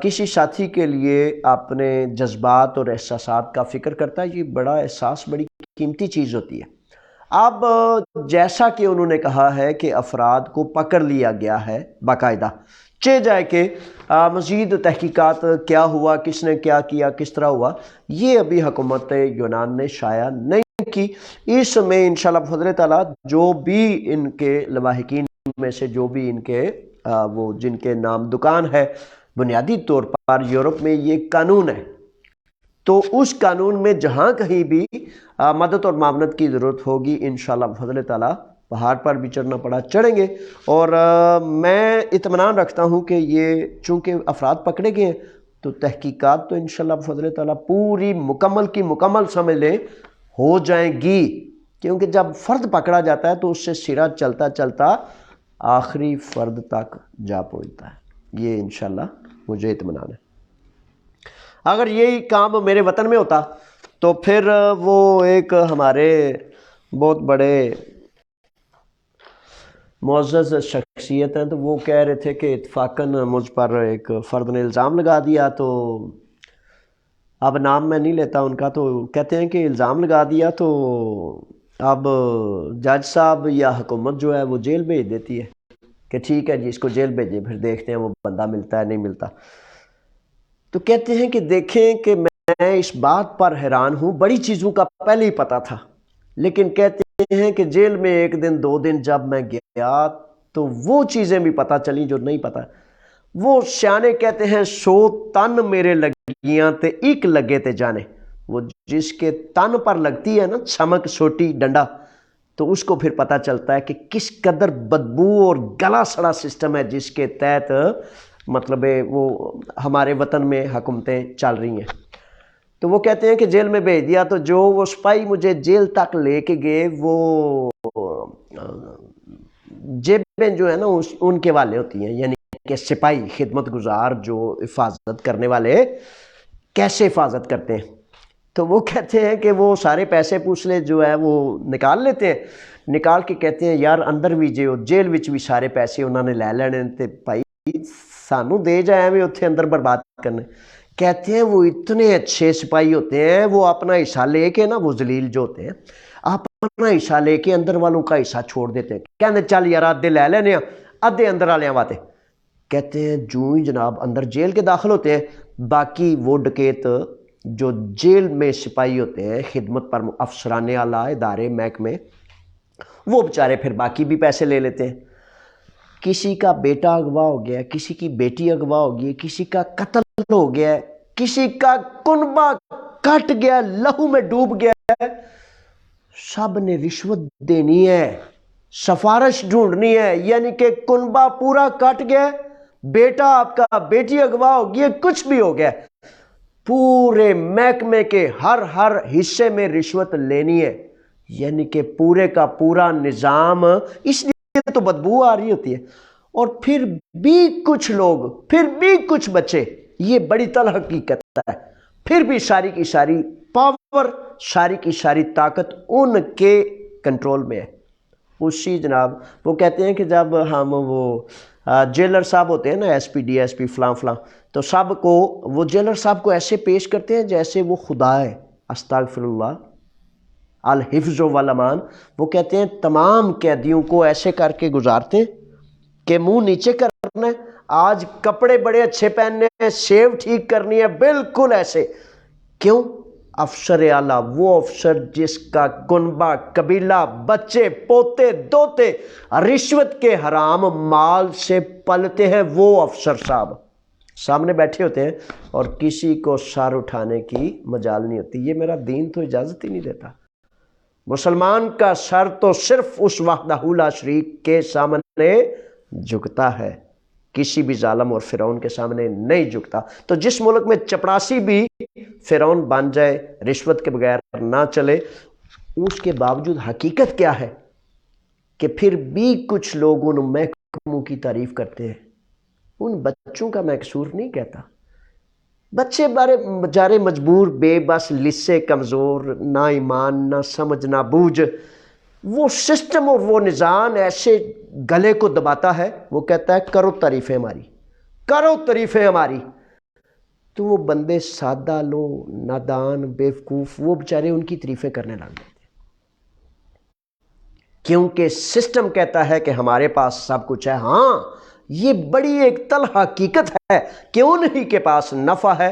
کسی ساتھی کے لیے اپنے جذبات اور احساسات کا فکر کرتا ہے، یہ بڑا احساس بڑی قیمتی چیز ہوتی ہے۔ اب جیسا کہ انہوں نے کہا ہے کہ افراد کو پکڑ لیا گیا ہے باقاعدہ، چہ جائے کہ مزید تحقیقات کیا ہوا، کس نے کیا کیا، کس طرح ہوا، یہ ابھی حکومت یونان نے شائع نہیں کی۔ اس میں انشاءاللہ بفضل تعالیٰ جو بھی ان کے لواحقین میں سے جو بھی ان کے وہ جن کے نام دکان ہے، بنیادی طور پر یورپ میں یہ قانون ہے، تو اس قانون میں جہاں کہیں بھی مدد اور معاونت کی ضرورت ہوگی انشاءاللہ بفضل تعالیٰ پہاڑ پر بھی چڑھنا پڑا چڑھیں گے۔ اور میں اطمینان رکھتا ہوں کہ یہ چونکہ افراد پکڑے گئے ہیں تو تحقیقات تو انشاءاللہ بفضل تعالیٰ پوری مکمل کی مکمل سمجھ لیں ہو جائیں گی، کیونکہ جب فرد پکڑا جاتا ہے تو اس سے سرا چلتا چلتا آخری فرد تک جا پہنچتا ہے۔ یہ انشاءاللہ مجھے اطمینان ہے۔ اگر یہی کام میرے وطن میں ہوتا تو پھر وہ ایک ہمارے بہت بڑے معزز شخصیت ہیں، تو وہ کہہ رہے تھے کہ اتفاقاً مجھ پر ایک فرد نے الزام لگا دیا، تو اب نام میں نہیں لیتا ان کا، تو کہتے ہیں کہ الزام لگا دیا تو اب جج صاحب یا حکومت جو ہے وہ جیل بھیج دیتی ہے کہ ٹھیک ہے جی اس کو جیل بھیجیں، پھر دیکھتے ہیں وہ بندہ ملتا ہے نہیں ملتا۔ تو کہتے ہیں کہ دیکھیں کہ میں اس بات پر حیران ہوں، بڑی چیزوں کا پہلے ہی پتا تھا، لیکن کہتے ہیں کہ جیل میں ایک دن دو دن جب میں گیا تو وہ چیزیں بھی پتہ چلیں جو نہیں پتہ۔ وہ سیانے کہتے ہیں سو تن میرے لگیاں تے ایک لگے تے جانے، وہ جس کے تن پر لگتی ہے نا چھمک سوٹی ڈنڈا، تو اس کو پھر پتہ چلتا ہے کہ کس قدر بدبو اور گلا سڑا سسٹم ہے جس کے تحت مطلب وہ ہمارے وطن میں حکومتیں چل رہی ہیں۔ تو وہ کہتے ہیں کہ جیل میں بھیج دیا، تو جو وہ سپاہی مجھے جیل تک لے کے گئے وہ جیبیں جو ہے نا ان کے والے ہوتی ہیں، یعنی کہ سپاہی خدمت گزار جو حفاظت کرنے والے کیسے حفاظت کرتے ہیں، تو وہ کہتے ہیں کہ وہ سارے پیسے پوچھلے جو ہے وہ نکال لیتے ہیں، نکال کے کہتے ہیں یار اندر بھی جو جیل وچ بھی سارے پیسے انہوں نے لے لینے تے بھائی سانو دے جائیں میں اتنے اندر برباد کرنے۔ کہتے ہیں وہ اتنے اچھے سپاہی ہوتے ہیں، وہ اپنا حصہ لے کے نا، وہ ذلیل جو ہوتے ہیں اپنا حصہ لے کے اندر والوں کا حصہ چھوڑ دیتے ہیں، کہتے ہیں چل یار آدھے لے لینے ہیں آدھے اندر والے واتے۔ کہتے ہیں جو ہی جناب اندر جیل کے داخل ہوتے ہیں، باقی وہ ڈکیت جو جیل میں سپاہی ہوتے ہیں خدمت پر افسران اعلیٰ ادارے محکمے، وہ بیچارے پھر باقی بھی پیسے لے لیتے ہیں۔ کسی کا بیٹا اغوا ہو گیا، کسی کی بیٹی اغوا ہو گئی، کسی کا قتل ہو گیا، کسی کا کنبہ کٹ گیا، لہو میں ڈوب گیا ہے، سب نے رشوت دینی ہے، سفارش ڈھونڈنی ہے، یعنی کہ کنبہ پورا کٹ گیا، بیٹا آپ کا بیٹی اغوا ہو گئی، کچھ بھی ہو گیا، پورے محکمے کے ہر حصے میں رشوت لینی ہے، یعنی کہ پورے کا پورا نظام، اس لیے تو بدبو آ رہی ہوتی ہے۔ اور پھر بھی کچھ لوگ، پھر بھی کچھ بچے، یہ بڑی تلخ حقیقت ہے، پھر بھی ساری کی ساری پاور، ساری کی ساری طاقت ان کے کنٹرول میں ہے۔ اسی جناب وہ کہتے ہیں کہ جب ہم وہ جیلر صاحب ہوتے ہیں نا، S P D S P فلاں فلاں، تو سب کو وہ جیلر صاحب کو ایسے پیش کرتے ہیں جیسے وہ خدا ہے، استغفر اللہ، الحفظ والامان۔ وہ کہتے ہیں تمام قیدیوں کو ایسے کر کے گزارتے ہیں کہ منہ نیچے کرنا ہے، آج کپڑے بڑے اچھے پہننے ہیں، شیو ٹھیک کرنی ہے، بالکل ایسے۔ کیوں؟ افسر اعلیٰ، وہ افسر جس کا کنبہ قبیلہ بچے پوتے دوتے رشوت کے حرام مال سے پلتے ہیں، وہ افسر صاحب سامنے بیٹھے ہوتے ہیں اور کسی کو سر اٹھانے کی مجال نہیں ہوتی۔ یہ میرا دین تو اجازت ہی نہیں دیتا۔ مسلمان کا سر تو صرف اس وحدہ لا شریک کے سامنے جھکتا ہے، کسی بھی ظالم اور فرعون کے سامنے نہیں جھکتا۔ تو جس ملک میں چپڑاسی بھی فرعون بن جائے، رشوت کے بغیر نہ چلے، اس کے باوجود حقیقت کیا ہے کہ پھر بھی کچھ لوگ ان محکموں کی تعریف کرتے ہیں۔ ان بچوں کا میں قصور نہیں کہتا، بچے بچارے مجبور، بے بس، لسے، کمزور، نہ ایمان، نہ سمجھ، نہ بوجھ، وہ سسٹم اور وہ نظام ایسے گلے کو دباتا ہے، وہ کہتا ہے کرو تعریفیں ہماری، کرو تعریفیں ہماری۔ تو وہ بندے سادہ لو، نادان، بیوقوف، وہ بیچارے ان کی تعریفیں کرنے لگ جاتے ہیں، کیونکہ سسٹم کہتا ہے کہ ہمارے پاس سب کچھ ہے۔ ہاں، یہ بڑی ایک تلخ حقیقت ہے کہ انہی کے پاس نفع ہے،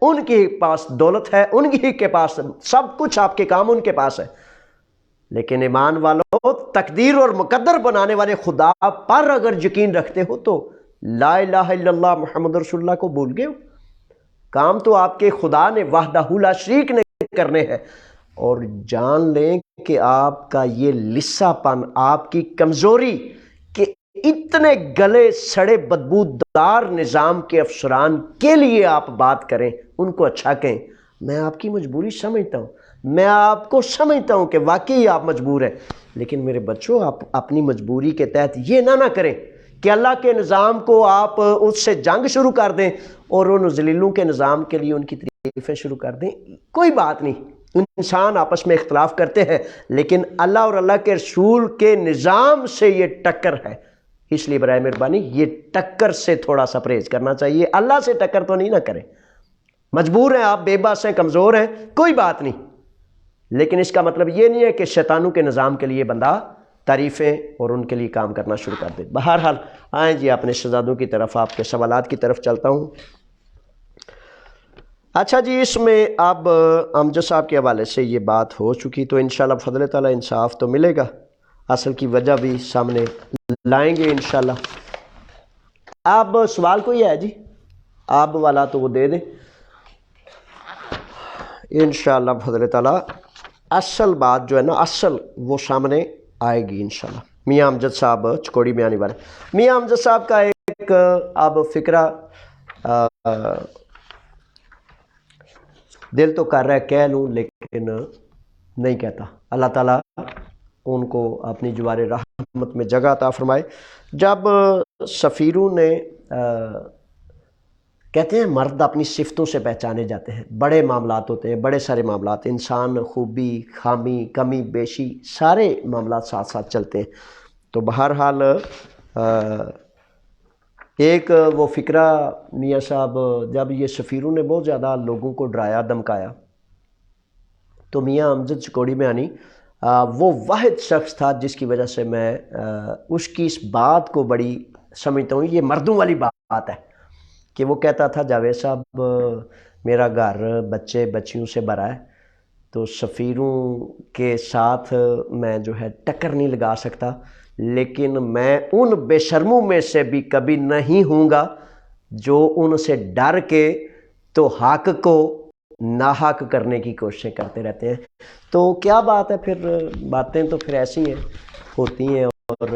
ان کے پاس دولت ہے، انہی کے پاس سب کچھ، آپ کے کام ان کے پاس ہے۔ لیکن ایمان والو، تقدیر اور مقدر بنانے والے خدا پر اگر یقین رکھتے ہو تو لا الہ الا اللہ محمد رسول اللہ کو بھول گئے ہو۔ کام تو آپ کے خدا نے وحدہ لا شریک نے کرنے ہیں، اور جان لیں کہ آپ کا یہ لسا پن، آپ کی کمزوری کہ اتنے گلے سڑے بدبودار نظام کے افسران کے لیے آپ بات کریں، ان کو اچھا کہیں، میں آپ کی مجبوری سمجھتا ہوں، میں آپ کو سمجھتا ہوں کہ واقعی آپ مجبور ہیں، لیکن میرے بچوں آپ اپنی مجبوری کے تحت یہ نہ کریں کہ اللہ کے نظام کو آپ اس سے جنگ شروع کر دیں اور ان ذلیلوں کے نظام کے لیے ان کی تعریفیں شروع کر دیں۔ کوئی بات نہیں، انسان آپس میں اختلاف کرتے ہیں، لیکن اللہ اور اللہ کے رسول کے نظام سے یہ ٹکر ہے، اس لیے برائے مہربانی یہ ٹکر سے تھوڑا سا پرہیز کرنا چاہیے۔ اللہ سے ٹکر تو نہیں نہ کریں، مجبور ہیں آپ، بے بس ہیں، کمزور ہیں، کوئی بات نہیں، لیکن اس کا مطلب یہ نہیں ہے کہ شیطانوں کے نظام کے لیے بندہ تعریفیں اور ان کے لیے کام کرنا شروع کر دے۔ بہرحال آئیں جی اپنے شہزادوں کی طرف، آپ کے سوالات کی طرف چلتا ہوں۔ اچھا جی، اس میں اب امجد صاحب کے حوالے سے یہ بات ہو چکی، تو انشاءاللہ بفضل تعالیٰ انصاف تو ملے گا، اصل کی وجہ بھی سامنے لائیں گے انشاءاللہ۔ اب سوال کوئی ہے جی؟ آپ والا تو وہ دے دیں انشاءاللہ بفضل تعالیٰ، اصل بات جو ہے نا، اصل وہ سامنے آئے گی انشاءاللہ۔ میاں امجد صاحب چکوڑی میں آنے والے، میاں امجد صاحب کا ایک اب فکرہ دل تو کر رہا ہے کہہ لوں، لیکن نہیں کہتا۔ اللہ تعالیٰ ان کو اپنی جوار رحمت میں جگہ عطا فرمائے۔ جب سفیروں نے کہتے ہیں مرد اپنی صفتوں سے پہچانے جاتے ہیں، بڑے معاملات ہوتے ہیں، بڑے سارے معاملات، انسان خوبی، خامی، کمی بیشی، سارے معاملات ساتھ ساتھ چلتے ہیں۔ تو بہرحال ایک وہ فکرہ میاں صاحب، جب یہ سفیروں نے بہت زیادہ لوگوں کو ڈرایا دھمکایا، تو میاں امجد چکوڑی میں آنی وہ واحد شخص تھا جس کی وجہ سے میں اس کی اس بات کو بڑی سمجھتا ہوں، یہ مردوں والی بات ہے کہ وہ کہتا تھا جاوید صاحب میرا گھر بچے بچیوں سے بھرا ہے، تو سفیروں کے ساتھ میں جو ہے ٹکر نہیں لگا سکتا، لیکن میں ان بے شرموں میں سے بھی کبھی نہیں ہوں گا جو ان سے ڈر کے تو حق کو ناحق کرنے کی کوششیں کرتے رہتے ہیں۔ تو کیا بات ہے، پھر باتیں تو پھر ایسی ہیں ہوتی ہیں اور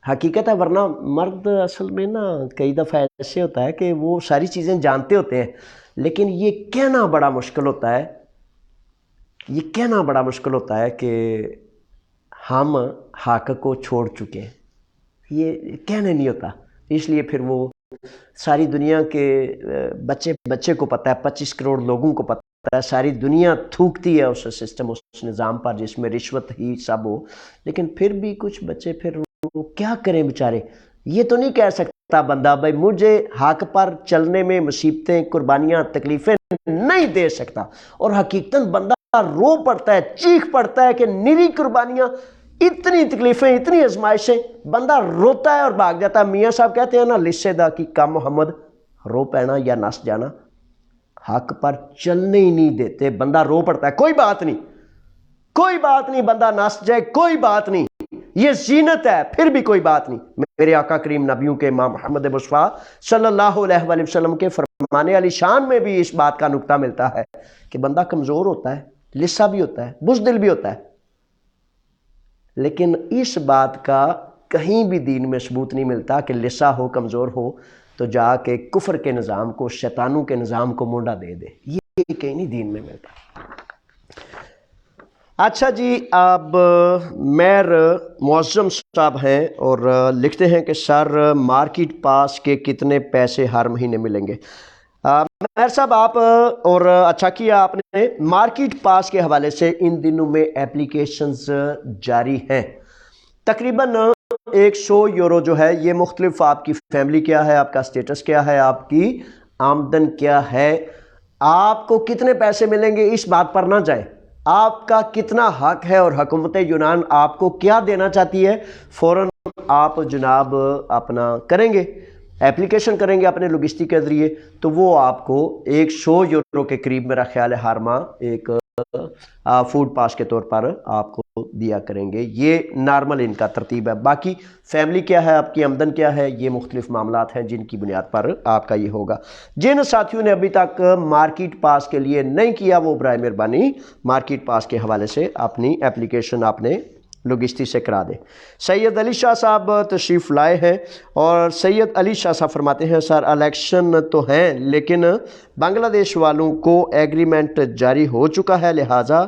حقیقت ہے، ورنہ مرد اصل میں نا کئی دفعہ ایسے ہوتا ہے کہ وہ ساری چیزیں جانتے ہوتے ہیں، لیکن یہ کہنا بڑا مشکل ہوتا ہے، یہ کہنا بڑا مشکل ہوتا ہے کہ ہم حق کو چھوڑ چکے ہیں، یہ کہنے نہیں ہوتا۔ اس لیے پھر وہ ساری دنیا کے بچے کو پتہ ہے، 25 کروڑ لوگوں کو پتہ ہے، ساری دنیا تھوکتی ہے اس سسٹم، اس نظام پر جس میں رشوت ہی سب ہو، لیکن پھر بھی کچھ بچے پھر وہ کیا کریں بیچارے۔ یہ تو نہیں کہہ سکتا بندہ بھائی مجھے حق پر چلنے میں مصیبتیں، قربانیاں، تکلیفیں نہیں دے سکتا، اور حقیقتاً بندہ رو پڑتا ہے، چیخ پڑتا ہے کہ نری قربانیاں، اتنی تکلیفیں، اتنی آزمائشیں، بندہ روتا ہے اور بھاگ جاتا ہے۔ میاں صاحب کہتے ہیں نا، لسے دا کی کم محمد رو پینا یا نس جانا، حق پر چلنے ہی نہیں دیتے، بندہ رو پڑتا ہے، کوئی بات نہیں، کوئی بات نہیں، بندہ نس جائے کوئی بات نہیں، یہ زینت ہے، پھر بھی کوئی بات نہیں۔ میرے آقا کریم نبیوں کے امام محمد مصطفیٰ صلی اللہ علیہ وآلہ وسلم کے فرمان علی شان میں بھی اس بات کا نقطہ ملتا ہے کہ بندہ کمزور ہوتا ہے، لسا بھی ہوتا ہے، بزدل بھی ہوتا ہے، لیکن اس بات کا کہیں بھی دین میں ثبوت نہیں ملتا کہ لسا ہو، کمزور ہو تو جا کے کفر کے نظام کو، شیطانوں کے نظام کو مونڈا دے دے، یہ کہیں نہیں دین میں ملتا۔ اچھا جی، اب میر معظم صاحب ہیں اور لکھتے ہیں کہ سر مارکیٹ پاس کے کتنے پیسے ہر مہینے ملیں گے؟ میر صاحب آپ اور اچھا کیا آپ نے، مارکیٹ پاس کے حوالے سے ان دنوں میں اپلیکیشنز جاری ہیں، تقریباً 100 یورو جو ہے، یہ مختلف آپ کی فیملی کیا ہے، آپ کا سٹیٹس کیا ہے، آپ کی آمدن کیا ہے، آپ کو کتنے پیسے ملیں گے اس بات پر نہ جائیں، آپ کا کتنا حق ہے اور حکومت یونان آپ کو کیا دینا چاہتی ہے، فوراً آپ جناب اپنا کریں گے، اپلیکیشن کریں گے اپنے لوجسٹک کے ذریعے، تو وہ آپ کو 100 یورو کے قریب میرا خیال ہے ہر ماہ ایک فوڈ پاس کے طور پر آپ کو دیا کریں گے۔ یہ نارمل ان کا ترتیب ہے۔ باقی فیملی کیا ہے، آپ کی آمدن کیا ہے، یہ مختلف معاملات ہیں جن کی بنیاد پر آپ کا یہ ہوگا۔ جن ساتھیوں نے ابھی تک مارکیٹ پاس کے لیے نہیں کیا، وہ برائے مہربانی مارکیٹ پاس کے حوالے سے اپنی اپلیکیشن آپ نے لوگسٹی سے کرا دیں۔ سید علی شاہ صاحب تشریف لائے ہیں اور سید علی شاہ صاحب فرماتے ہیں سر الیکشن تو ہیں لیکن بنگلہ دیش والوں کو ایگریمنٹ جاری ہو چکا ہے، لہٰذا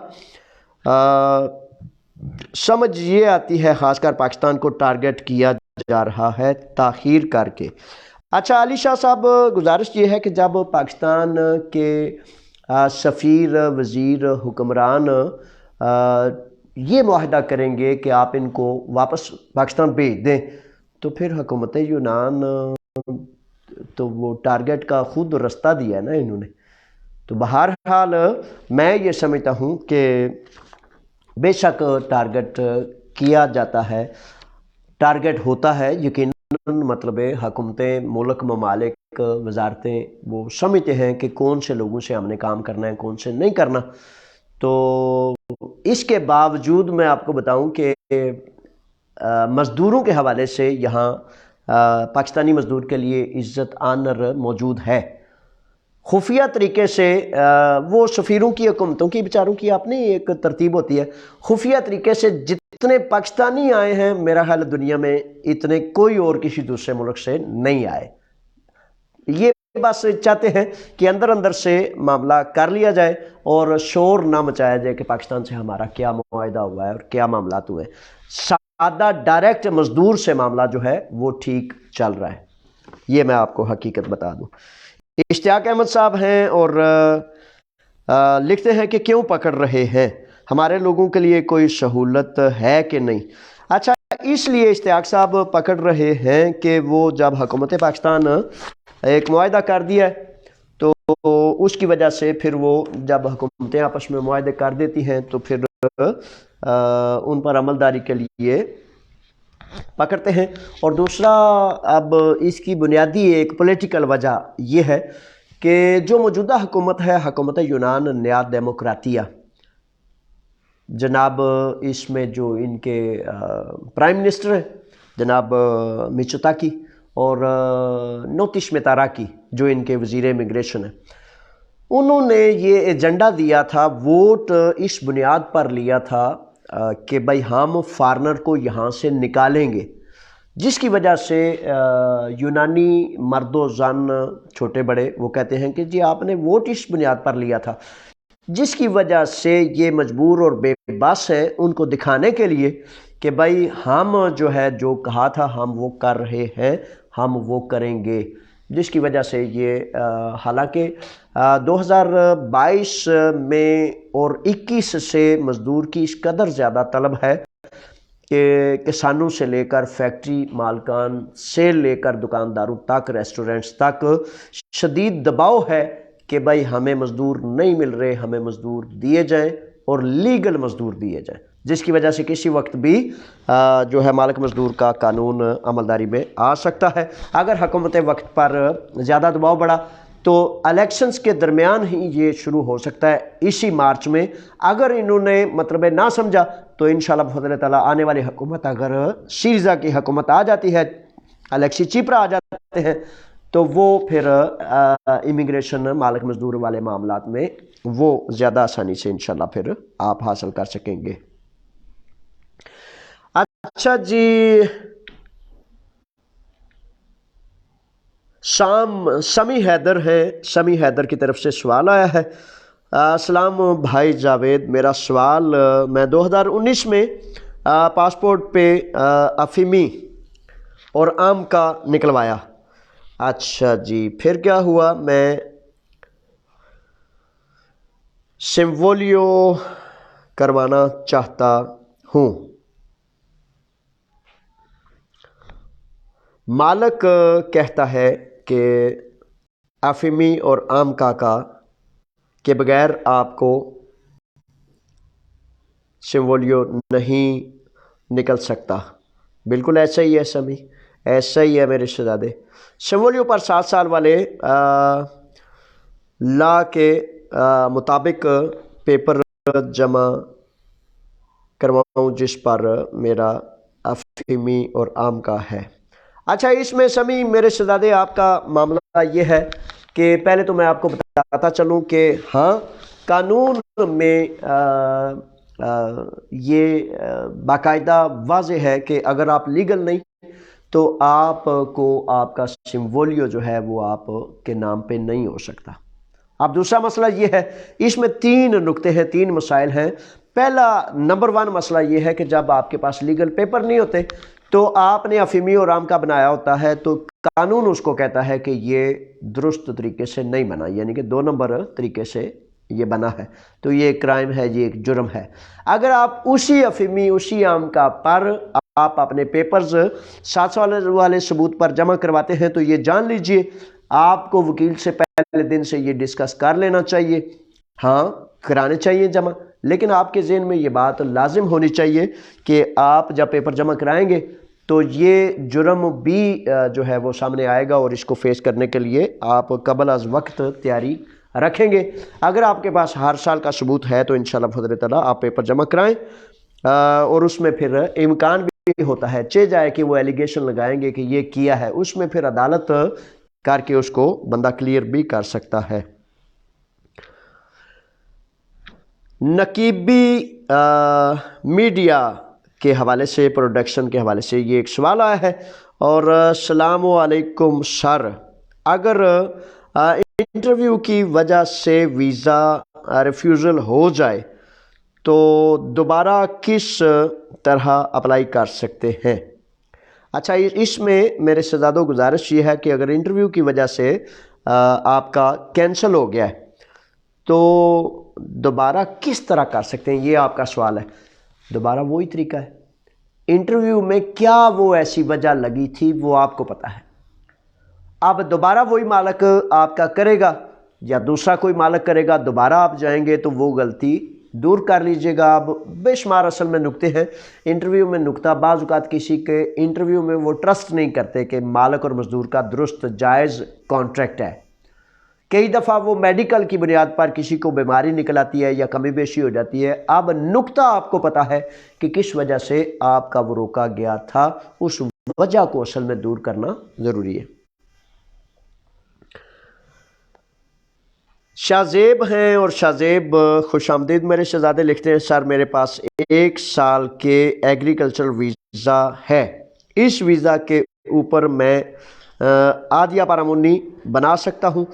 سمجھ یہ آتی ہے خاص کر پاکستان کو ٹارگٹ کیا جا رہا ہے تاخیر کر کے۔ اچھا علی شاہ صاحب، گزارش یہ ہے کہ جب پاکستان کے سفیر، وزیر، حکمران یہ معاہدہ کریں گے کہ آپ ان کو واپس پاکستان بھیج دیں، تو پھر حکومت یونان تو وہ ٹارگٹ کا خود رستہ دیا ہے نا انہوں نے۔ تو بہرحال میں یہ سمجھتا ہوں کہ بے شک ٹارگٹ کیا جاتا ہے، ٹارگٹ ہوتا ہے یقیناً، مطلب حکومتیں، ملک، ممالک، وزارتیں وہ سمجھتے ہیں کہ کون سے لوگوں سے ہم نے کام کرنا ہے، کون سے نہیں کرنا۔ تو اس کے باوجود میں آپ کو بتاؤں کہ مزدوروں کے حوالے سے یہاں پاکستانی مزدور کے لیے عزت آنر موجود ہے۔ خفیہ طریقے سے وہ سفیروں کی، حکومتوں کی، بیچاروں کی اپنی ایک ترتیب ہوتی ہے، خفیہ طریقے سے جتنے پاکستانی آئے ہیں میرا خیال دنیا میں اتنے کوئی اور کسی دوسرے ملک سے نہیں آئے۔ یہ بس چاہتے ہیں کہ اندر اندر سے معاملہ کر لیا جائے اور شور نہ مچایا جائے کہ پاکستان سے ہمارا کیا معاہدہ ہوا ہے اور کیا معاملات ہوئے ہیں۔ سادہ ڈائریکٹ مزدور سے معاملہ جو ہے وہ ٹھیک چل رہا ہے، یہ میں آپ کو حقیقت بتا دوں۔ اشتیاق احمد صاحب ہیں اور لکھتے ہیں کہ کیوں پکڑ رہے ہیں، ہمارے لوگوں کے لیے کوئی سہولت ہے کہ نہیں؟ اچھا، اس لیے اشتیاق صاحب پکڑ رہے ہیں کہ وہ جب حکومت پاکستان ایک معاہدہ کر دیا ہے تو اس کی وجہ سے پھر وہ جب حکومتیں آپس میں معاہدے کر دیتی ہیں تو پھر ان پر عملداری کے لیے پکڑتے ہیں۔ اور دوسرا اب اس کی بنیادی ایک پولیٹیکل وجہ یہ ہے کہ جو موجودہ حکومت ہے، حکومت یونان نیا ڈیموکراتیہ، جناب اس میں جو ان کے پرائم منسٹر ہیں جناب میچوتاکی اور نوتیش میتاراکی جو ان کے وزیر امیگریشن ہیں، انہوں نے یہ ایجنڈا دیا تھا، ووٹ اس بنیاد پر لیا تھا کہ بھائی ہم فارنر کو یہاں سے نکالیں گے، جس کی وجہ سے یونانی مرد و زن، چھوٹے بڑے، وہ کہتے ہیں کہ جی آپ نے ووٹ اس بنیاد پر لیا تھا، جس کی وجہ سے یہ مجبور اور بے بس ہے ان کو دکھانے کے لیے کہ بھائی ہم جو ہے جو کہا تھا ہم وہ کر رہے ہیں، ہم وہ کریں گے، جس کی وجہ سے یہ حالانکہ 2022 میں اور 21 سے مزدور کی اس قدر زیادہ طلب ہے کہ کسانوں سے لے کر فیکٹری مالکان سے لے کر دکانداروں تک، ریسٹورنٹس تک شدید دباؤ ہے کہ بھائی ہمیں مزدور نہیں مل رہے، ہمیں مزدور دیے جائیں اور لیگل مزدور دیے جائیں، جس کی وجہ سے کسی وقت بھی جو ہے مالک مزدور کا قانون عملداری میں آ سکتا ہے۔ اگر حکومت وقت پر زیادہ دباؤ بڑھا تو الیکشنز کے درمیان ہی یہ شروع ہو سکتا ہے، اسی مارچ میں۔ اگر انہوں نے مطلب نہ سمجھا تو انشاءاللہ بفضل تعالیٰ آنے والی حکومت، اگر سیریزا کی حکومت آ جاتی ہے، الیکسی چیپرا آ جاتے ہیں، تو وہ پھر امیگریشن مالک مزدور والے معاملات میں وہ زیادہ آسانی سے انشاءاللہ پھر آپ حاصل کر سکیں گے۔ اچھا جی، سمی حیدر ہے، سمی حیدر کی طرف سے سوال آیا ہے۔ السلام بھائی جاوید، میرا سوال، میں 2019 میں پاسپورٹ پہ افیمی اور آم کا نکلوایا۔ اچھا جی، پھر کیا ہوا؟ میں سمولیو کروانا چاہتا ہوں۔ مالک کہتا ہے کہ افیمی اور آم کاکا کے بغیر آپ کو سمولیو نہیں نکل سکتا۔ بالکل ایسا ہی ہے سمی، ایسا ہی ہے میرے شہزادے۔ سمولیو پر 7 سال والے لا کے مطابق پیپر جمع کرواؤں جس پر میرا افیمی اور آم کا ہے۔ اچھا، اس میں سمی میرے شہزادے آپ کا معاملہ یہ ہے کہ پہلے تو میں آپ کو بتاتا چلوں کہ ہاں، قانون میں یہ باقاعدہ واضح ہے کہ اگر آپ لیگل نہیں تو آپ کو آپ کا سمولیو جو ہے وہ آپ کے نام پہ نہیں ہو سکتا۔ اب دوسرا مسئلہ یہ ہے، اس میں 3 نکتے ہیں، 3 مسائل ہیں۔ پہلا نمبر 1 مسئلہ یہ ہے کہ جب آپ کے پاس لیگل پیپر نہیں ہوتے تو آپ نے افیمی اور رام کا بنایا ہوتا ہے تو قانون اس کو کہتا ہے کہ یہ درست طریقے سے نہیں بنا، یعنی کہ 2 نمبر طریقے سے یہ بنا ہے، تو یہ ایک کرائم ہے، یہ ایک جرم ہے۔ اگر آپ اسی افیمی اسی آم کا پر آپ اپنے پیپرز 7 والے ثبوت پر جمع کرواتے ہیں تو یہ جان لیجئے آپ کو وکیل سے پہلے دن سے یہ ڈسکس کر لینا چاہیے، ہاں کرانے چاہیے جمع، لیکن آپ کے ذہن میں یہ بات لازم ہونی چاہیے کہ آپ جب پیپر جمع کرائیں گے تو یہ جرم بھی جو ہے وہ سامنے آئے گا اور اس کو فیس کرنے کے لیے آپ قبل از وقت تیاری رکھیں گے۔ اگر آپ کے پاس ہر سال کا ثبوت ہے تو انشاءاللہ بفضل تعالیٰ آپ پیپر جمع کرائیں، اور اس میں پھر امکان بھی ہوتا ہے چہ جائے کہ وہ ایلیگیشن لگائیں گے کہ یہ کیا ہے، اس میں پھر عدالت کر کے اس کو بندہ کلیئر بھی کر سکتا ہے۔ نقیبی میڈیا کے حوالے سے، پروڈکشن کے حوالے سے یہ ایک سوال آیا ہے، اور السلام علیکم سر، اگر انٹرویو کی وجہ سے ویزا ریفیوزل ہو جائے تو دوبارہ کس طرح اپلائی کر سکتے ہیں؟ اچھا، اس میں میرے شہزادوں گزارش یہ ہے کہ اگر انٹرویو کی وجہ سے آپ کا کینسل ہو گیا ہے تو دوبارہ کس طرح کر سکتے ہیں، یہ آپ کا سوال ہے۔ دوبارہ وہی طریقہ ہے، انٹرویو میں کیا وہ ایسی وجہ لگی تھی وہ آپ کو پتہ ہے، اب دوبارہ وہی مالک آپ کا کرے گا یا دوسرا کوئی مالک کرے گا، دوبارہ آپ جائیں گے تو وہ غلطی دور کر لیجئے گا۔ اب بے شمار اصل میں نکتے ہیں انٹرویو میں، نکتہ بعض اوقات کسی کے انٹرویو میں وہ ٹرسٹ نہیں کرتے کہ مالک اور مزدور کا درست جائز کانٹریکٹ ہے، کئی دفعہ وہ میڈیکل کی بنیاد پر کسی کو بیماری نکل آتی ہے یا کمی بیشی ہو جاتی ہے۔ اب نکتہ آپ کو پتہ ہے کہ کس وجہ سے آپ کا وہ روکا گیا تھا، اس وجہ کو اصل میں دور کرنا ضروری ہے۔ شاہ زیب ہیں، اور شاہ زیب خوش آمدید میرے شہزادے، لکھتے ہیں سر میرے پاس 1 سال کے ایگریکلچرل ویزا ہے، اس ویزا کے اوپر میں آدیا پارامونی بنا سکتا ہوں؟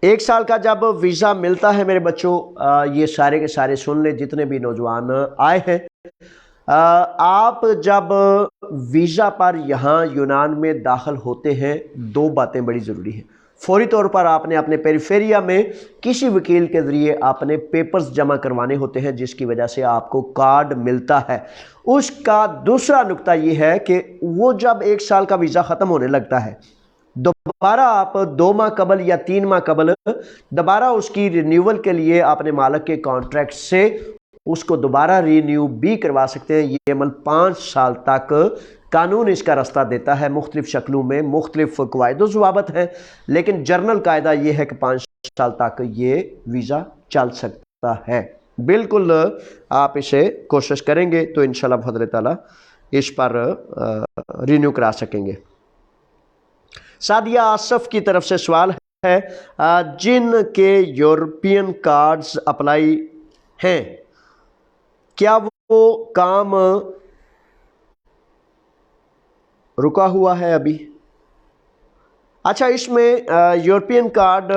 1 سال کا جب ویزا ملتا ہے میرے بچوں، یہ سارے کے سارے سن لیں جتنے بھی نوجوان آئے ہیں، آپ جب ویزا پر یہاں یونان میں داخل ہوتے ہیں 2 باتیں بڑی ضروری ہیں۔ فوری طور پر آپ نے اپنے پیریفیریا میں کسی وکیل کے ذریعے اپنے پیپرز جمع کروانے ہوتے ہیں جس کی وجہ سے آپ کو کارڈ ملتا ہے۔ اس کا دوسرا نکتہ یہ ہے کہ وہ جب 1 سال کا ویزا ختم ہونے لگتا ہے، دوبارہ آپ 2 ماہ قبل یا 3 ماہ قبل دوبارہ اس کی رینیول کے لیے اپنے مالک کے کانٹریکٹ سے اس کو دوبارہ رینیو بھی کروا سکتے ہیں۔ یہ عمل 5 سال تک قانون اس کا راستہ دیتا ہے، مختلف شکلوں میں مختلف قواعد و ضوابط ہیں، لیکن جرنل قاعدہ یہ ہے کہ 5 سال تک یہ ویزا چل سکتا ہے۔ بالکل آپ اسے کوشش کریں گے تو انشاءاللہ بفضل تعالیٰ اس پر رینیو کرا سکیں گے۔ سعدیہ آصف کی طرف سے سوال ہے، جن کے یورپین کارڈز اپلائی ہیں کیا وہ کام رکا ہوا ہے ابھی؟ اچھا، اس میں یورپین کارڈ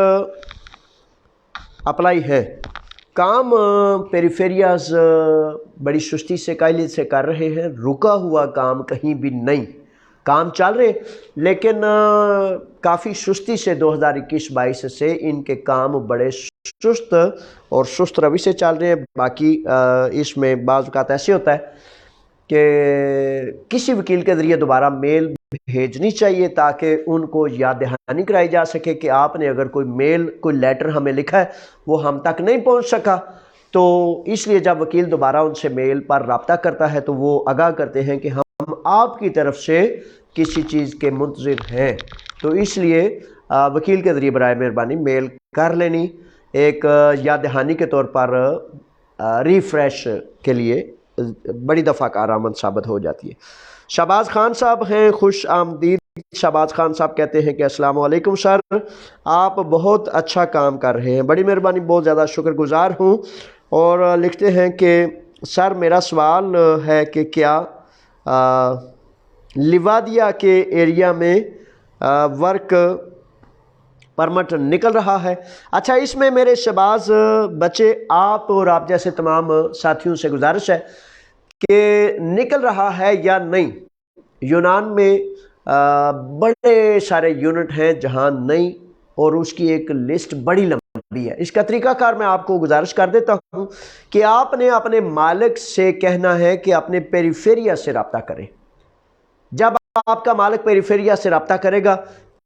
اپلائی ہے، کام پیریفیریاز بڑی سستی سے قائلی سے کر رہے ہیں، رکا ہوا کام کہیں بھی نہیں، کام چل رہے، لیکن کافی سستی سے 2021-22 سے ان کے کام بڑے سست اور سست روی سے چل رہے ہیں۔ باقی اس میں بعض اوقات ایسے ہوتا ہے کہ کسی وکیل کے ذریعے دوبارہ میل بھیجنی چاہیے تاکہ ان کو یاد دہانی کرائی جا سکے کہ آپ نے اگر کوئی میل کوئی لیٹر ہمیں لکھا ہے وہ ہم تک نہیں پہنچ سکا، تو اس لیے جب وکیل دوبارہ ان سے میل پر رابطہ کرتا ہے تو وہ آگاہ کرتے ہیں کہ ہم آپ کی طرف سے کسی چیز کے منتظر ہیں، تو اس لیے وکیل کے ذریعے برائے مہربانی میل کر لینی ایک یاد دہانی کے طور پر ریفریش کے لیے بڑی دفعہ کارآمد ثابت ہو جاتی ہے۔ شہباز خان صاحب ہیں، خوش آمدید۔ شہباز خان صاحب کہتے ہیں کہ السلام علیکم سر، آپ بہت اچھا کام کر رہے ہیں، بڑی مہربانی، بہت زیادہ شکر گزار ہوں۔ اور لکھتے ہیں کہ سر میرا سوال ہے کہ کیا لیوادیا کے ایریا میں ورک پرمٹ نکل رہا ہے؟ اچھا، اس میں میرے شہباز بچے آپ اور آپ جیسے تمام ساتھیوں سے گزارش ہے کہ نکل رہا ہے یا نہیں۔ یونان میں بڑے سارے یونٹ ہیں جہاں نہیں، اور اس کی ایک لسٹ بڑی لمبی ہے۔ اس کا طریقہ کار میں آپ کو گزارش کر دیتا ہوں کہ آپ نے اپنے مالک سے کہنا ہے کہ اپنے پیریفیریا سے رابطہ کریں۔ جب آپ کا مالک پیریفیریا سے رابطہ کرے گا،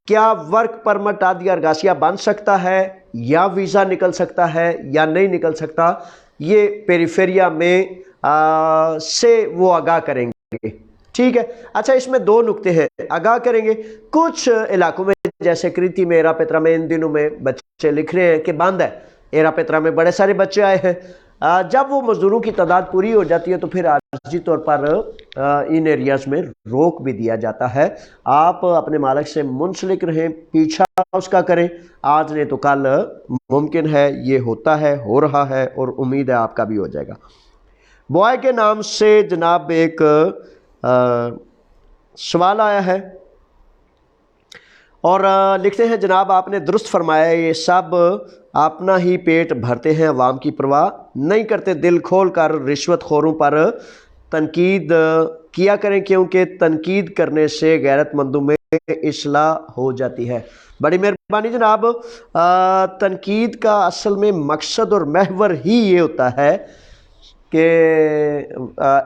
کیا ورک پرمٹ آدیا ارگاسیا بن سکتا ہے یا ویزا نکل سکتا ہے یا نہیں نکل سکتا، یہ پیریفیریا میں سے وہ آگاہ کریں گے، ٹھیک ہے۔ اچھا، اس میں دو نکتے ہیں، آگاہ کریں گے۔ کچھ علاقوں میں جیسے کریتی میں، ایرا پیترا میں، ان دنوں میں بچے لکھ رہے ہیں کہ بند ہے۔ ایرا پیترا میں بڑے سارے بچے آئے ہیں۔ جب وہ مزدوروں کی تعداد پوری ہو جاتی ہے تو پھر عارضی طور پر ان ایریاز میں روک بھی دیا جاتا ہے۔ آپ اپنے مالک سے منسلک رہیں، پیچھا اس کا کریں، آج نہیں تو کل ممکن ہے یہ ہوتا ہے، ہو رہا ہے، اور امید ہے آپ کا بھی ہو جائے گا۔ بوائے کے نام سے جناب ایک سوال آیا ہے اور لکھتے ہیں جناب آپ نے درست فرمایا، یہ سب اپنا ہی پیٹ بھرتے ہیں، عوام کی پرواہ نہیں کرتے، دل کھول کر رشوت خوروں پر تنقید کیا کریں، کیونکہ تنقید کرنے سے غیرت مندوں میں اصلاح ہو جاتی ہے۔ بڑی مہربانی جناب، تنقید کا اصل میں مقصد اور محور ہی یہ ہوتا ہے کہ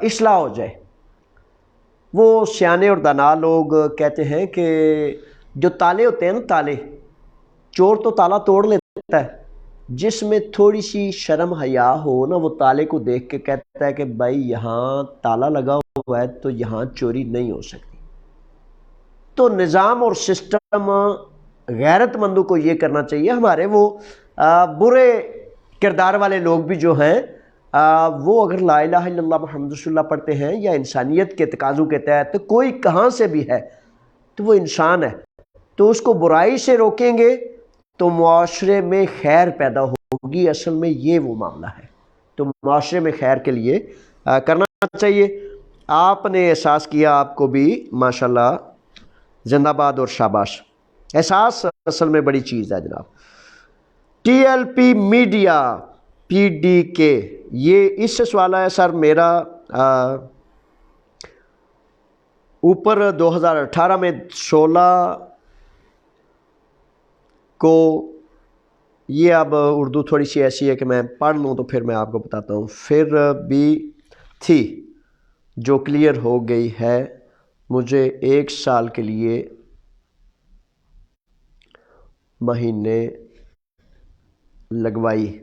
اصلاح ہو جائے۔ وہ سیانے اور دانا لوگ کہتے ہیں کہ جو تالے ہوتے ہیں نا، تالے، چور تو تالا توڑ لیتا ہے، جس میں تھوڑی سی شرم حیا ہو نا، وہ تالے کو دیکھ کے کہتا ہے کہ بھائی یہاں تالا لگا ہوا ہے تو یہاں چوری نہیں ہو سکتی۔ تو نظام اور سسٹم، غیرت مندوں کو یہ کرنا چاہیے۔ ہمارے وہ برے کردار والے لوگ بھی جو ہیں، وہ اگر لا الہ الا اللہ محمد رسول اللہ پڑھتے ہیں یا انسانیت کے تقاضوں کے تحت کوئی کہاں سے بھی ہے تو وہ انسان ہے، تو اس کو برائی سے روکیں گے تو معاشرے میں خیر پیدا ہوگی۔ اصل میں یہ وہ معاملہ ہے، تو معاشرے میں خیر کے لیے کرنا چاہیے۔ آپ نے احساس کیا، آپ کو بھی ماشاءاللہ زندہ باد اور شاباش۔ احساس اصل میں بڑی چیز ہے جناب۔ T L P media P D کے، یہ اس سے سوال ہے سر میرا اوپر 2018 میں 16 کو، یہ اب اردو تھوڑی سی ایسی ہے کہ میں پڑھ لوں تو پھر میں آپ کو بتاتا ہوں، پھر بھی تھی جو کلیئر ہو گئی ہے، مجھے 1 سال کے لیے مہینے لگوائی،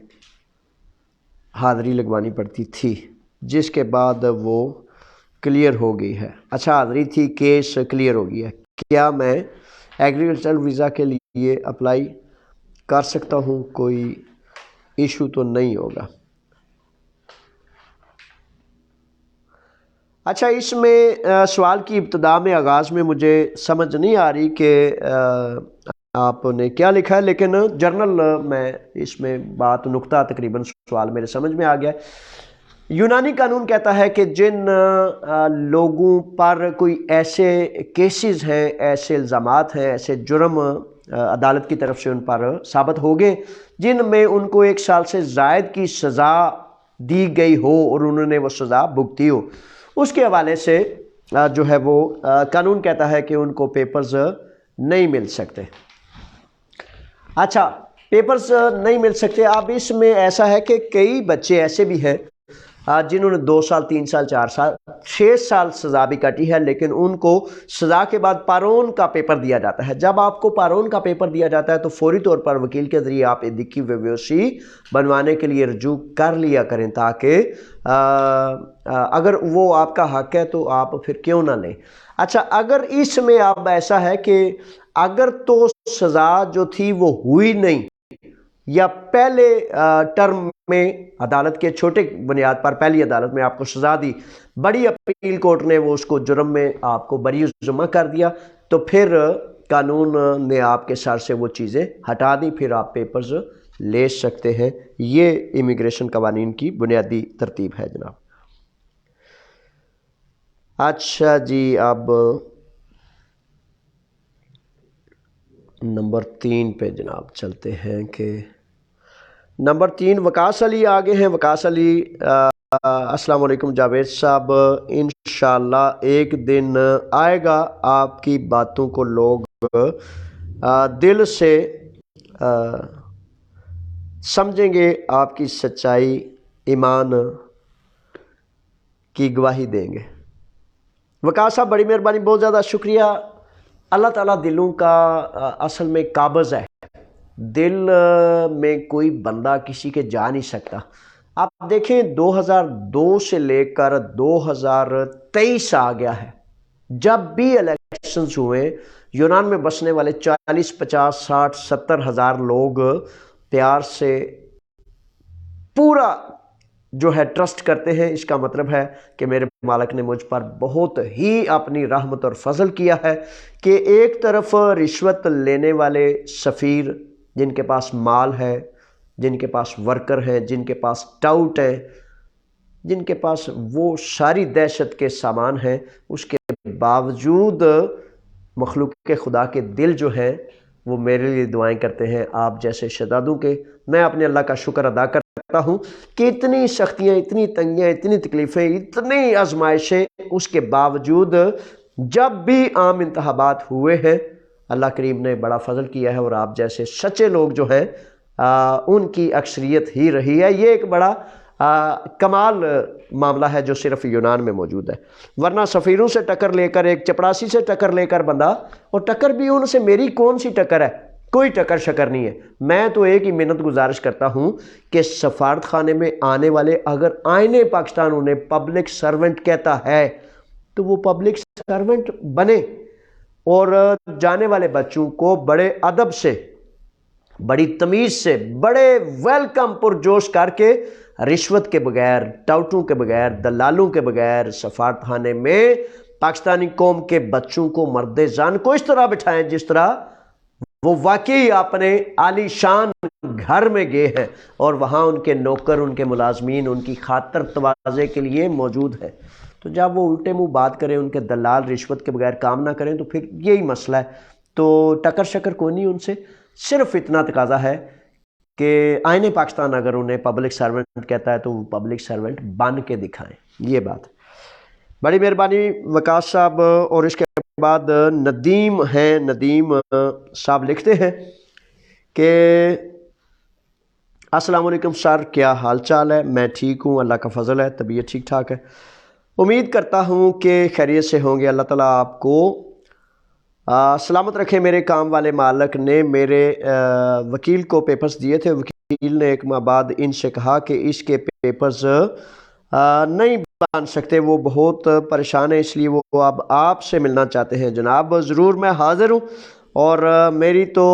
حاضری لگوانی پڑتی تھی، جس کے بعد وہ کلیئر ہو گئی ہے۔ اچھا، حاضری تھی، کیس کلیئر ہو گیا ہے، کیا میں ایگریکلچرل ویزا کے لیے اپلائی کر سکتا ہوں؟ کوئی ایشو تو نہیں ہوگا؟ اچھا، اس میں سوال کی ابتدا میں، آغاز میں مجھے سمجھ نہیں آ رہی کہ آپ نے کیا لکھا ہے، لیکن جرنل میں اس میں بات نقطہ تقریباً سوال میرے سمجھ میں آ گیا ہے۔ یونانی قانون کہتا ہے کہ جن لوگوں پر کوئی ایسے کیسز ہیں، ایسے الزامات ہیں، ایسے جرم عدالت کی طرف سے ان پر ثابت ہو گئے جن میں ان کو 1 سال سے زائد کی سزا دی گئی ہو اور انہوں نے وہ سزا بھگتی ہو، اس کے حوالے سے جو ہے وہ قانون کہتا ہے کہ ان کو پیپرز نہیں مل سکتے۔ اچھا، پیپرز نہیں مل سکتے۔ اب اس میں ایسا ہے کہ کئی بچے ایسے بھی ہیں جنہوں نے 2 سال، 3 سال، 4 سال، 6 سال سزا بھی کاٹی ہے، لیکن ان کو سزا کے بعد پارون کا پیپر دیا جاتا ہے۔ جب آپ کو پارون کا پیپر دیا جاتا ہے تو فوری طور پر وکیل کے ذریعے آپ ادکی ویوسی بنوانے کے لیے رجوع کر لیا کریں، تاکہ اگر وہ آپ کا حق ہے تو آپ پھر کیوں نہ لیں۔ اچھا، اگر اس میں اب ایسا ہے کہ اگر تو سزا جو تھی وہ ہوئی نہیں، یا پہلے ٹرم میں عدالت کے چھوٹے بنیاد پر پہلی عدالت میں آپ کو سزا دی، بڑی اپیل کورٹ نے وہ اس کو جرم میں آپ کو بری ذمہ کر دیا، تو پھر قانون نے آپ کے سر سے وہ چیزیں ہٹا دی، پھر آپ پیپرز لے سکتے ہیں۔ یہ امیگریشن قوانین کی بنیادی ترتیب ہے جناب۔ اچھا جی، اب نمبر 3 پہ جناب چلتے ہیں کہ نمبر 3 وقاص علی آگے ہیں۔ وقاص علی السلام علیکم جاوید صاحب، انشاءاللہ ایک دن آئے گا آپ کی باتوں کو لوگ دل سے سمجھیں گے، آپ کی سچائی ایمان کی گواہی دیں گے۔ وقاص صاحب بڑی مہربانی، بہت زیادہ شکریہ۔ اللہ تعالیٰ دلوں کا اصل میں قابض ہے، دل میں کوئی بندہ کسی کے جا نہیں سکتا۔ آپ دیکھیں 2002 سے لے کر 2023 آ گیا ہے، جب بھی الیکشنز ہوئے یونان میں بسنے والے 40 50 60 70 ہزار لوگ پیار سے پورا جو ہے ٹرسٹ کرتے ہیں۔ اس کا مطلب ہے کہ میرے مالک نے مجھ پر بہت ہی اپنی رحمت اور فضل کیا ہے کہ ایک طرف رشوت لینے والے سفیر جن کے پاس مال ہے، جن کے پاس ورکر ہیں، جن کے پاس ٹاؤٹ ہیں، جن کے پاس وہ ساری دہشت کے سامان ہیں، اس کے باوجود مخلوق کے خدا کے دل جو ہیں وہ میرے لیے دعائیں کرتے ہیں آپ جیسے شہزادوں کے۔ میں اپنے اللہ کا شکر ادا کرتا ہوں کہ اتنی سختیاں، اتنی تنگیاں، اتنی تکلیفیں، اتنی آزمائشیں، اس کے باوجود جب بھی عام انتخابات ہوئے ہیں اللہ کریم نے بڑا فضل کیا ہے، اور آپ جیسے سچے لوگ جو ہیں ان کی اکثریت ہی رہی ہے۔ یہ ایک بڑا کمال معاملہ ہے جو صرف یونان میں موجود ہے، ورنہ سفیروں سے ٹکر لے کر، ایک چپڑاسی سے ٹکر لے کر بندہ، اور ٹکر بھی ان سے میری کون سی ٹکر ہے، کوئی ٹکر شکر نہیں ہے۔ میں تو ایک ہی منت گزارش کرتا ہوں کہ سفارت خانے میں آنے والے اگر آئین پاکستان انہیں پبلک سرونٹ کہتا ہے تو وہ پبلک سرونٹ بنے، اور جانے والے بچوں کو بڑے ادب سے، بڑی تمیز سے، بڑے ویلکم پرجوش کر کے، رشوت کے بغیر، ٹاؤٹوں کے بغیر، دلالوں کے بغیر سفارت خانے میں پاکستانی قوم کے بچوں کو، مرد زن کو اس طرح بٹھائیں جس طرح وہ واقعی اپنے عالی شان گھر میں گئے ہیں، اور وہاں ان کے نوکر، ان کے ملازمین ان کی خاطر تواضع کے لیے موجود ہیں۔ تو جب وہ الٹے منہ بات کریں، ان کے دلال رشوت کے بغیر کام نہ کریں، تو پھر یہی مسئلہ ہے۔ تو ٹکر شکر کوئی نہیں ان سے، صرف اتنا تقاضا ہے کہ آئین پاکستان اگر انہیں پبلک سرونٹ کہتا ہے تو وہ پبلک سرونٹ بن کے دکھائیں، یہ بات۔ بڑی مہربانی وقاص صاحب۔ اور اس کے بعد ندیم ہیں، ندیم صاحب لکھتے ہیں کہ السلام علیکم سر، کیا حال چال ہے؟ میں ٹھیک ہوں، اللہ کا فضل ہے، طبیعت ٹھیک ٹھاک ہے، امید کرتا ہوں کہ خیریت سے ہوں گے۔ اللہ تعالیٰ آپ کو سلامت رکھے۔ میرے کام والے مالک نے میرے وکیل کو پیپرز دیے تھے، وکیل نے 1 ماہ بعد ان سے کہا کہ اس کے پیپرز نہیں بن سکتے، وہ بہت پریشان ہے، اس لیے وہ اب آپ سے ملنا چاہتے ہیں۔ جناب ضرور میں حاضر ہوں، اور میری تو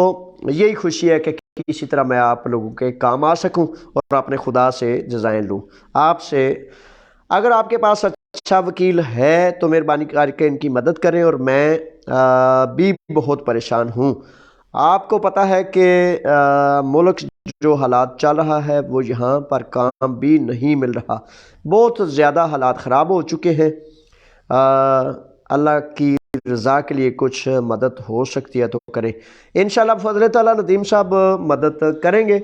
یہی خوشی ہے کہ کسی طرح میں آپ لوگوں کے کام آ سکوں اور اپنے خدا سے جزائیں لوں آپ سے۔ اگر آپ کے پاس اچھا وکیل ہے تو مہربانی کر کے ان کی مدد کریں، اور میں بھی بہت پریشان ہوں۔ آپ کو پتہ ہے کہ ملک جو حالات چل رہا ہے وہ یہاں پر کام بھی نہیں مل رہا، بہت زیادہ حالات خراب ہو چکے ہیں۔ اللہ کی رضا کے لیے کچھ مدد ہو سکتی ہے تو کریں انشاءاللہ بفضل تعالیٰ۔ ندیم صاحب مدد کریں گے،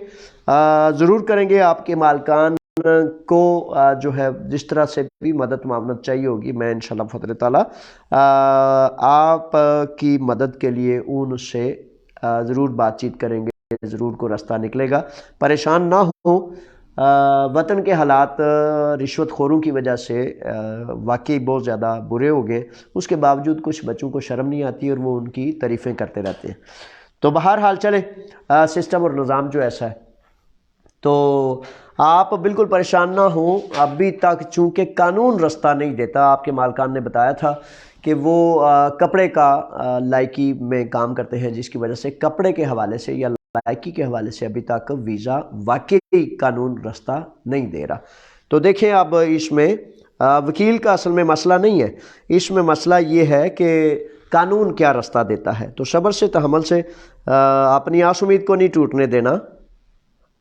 ضرور کریں گے۔ آپ کے مالکان کو جو ہے جس طرح سے بھی مدد معاونت چاہیے ہوگی، میں انشاءاللہ بفضل تعالیٰ آپ کی مدد کے لیے ان سے ضرور بات چیت کریں گے، ضرور کو راستہ نکلے گا۔ پریشان نہ ہوں، وطن کے حالات رشوت خوروں کی وجہ سے واقعی بہت زیادہ برے ہو گئے، اس کے باوجود کچھ بچوں کو شرم نہیں آتی اور وہ ان کی تعریفیں کرتے رہتے ہیں۔ تو بہرحال چلے، سسٹم اور نظام جو ایسا ہے، تو آپ بالکل پریشان نہ ہوں۔ ابھی تک چونکہ قانون رستہ نہیں دیتا، آپ کے مالکان نے بتایا تھا کہ وہ کپڑے کا لائکی میں کام کرتے ہیں، جس کی وجہ سے کپڑے کے حوالے سے یا لائکی کے حوالے سے ابھی تک ویزا واقعی قانون رستہ نہیں دے رہا۔ تو دیکھیں اب اس میں وکیل کا اصل میں مسئلہ نہیں ہے، اس میں مسئلہ یہ ہے کہ قانون کیا رستہ دیتا ہے۔ تو صبر سے، تحمل سے، اپنی آس امید کو نہیں ٹوٹنے دینا،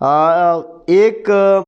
1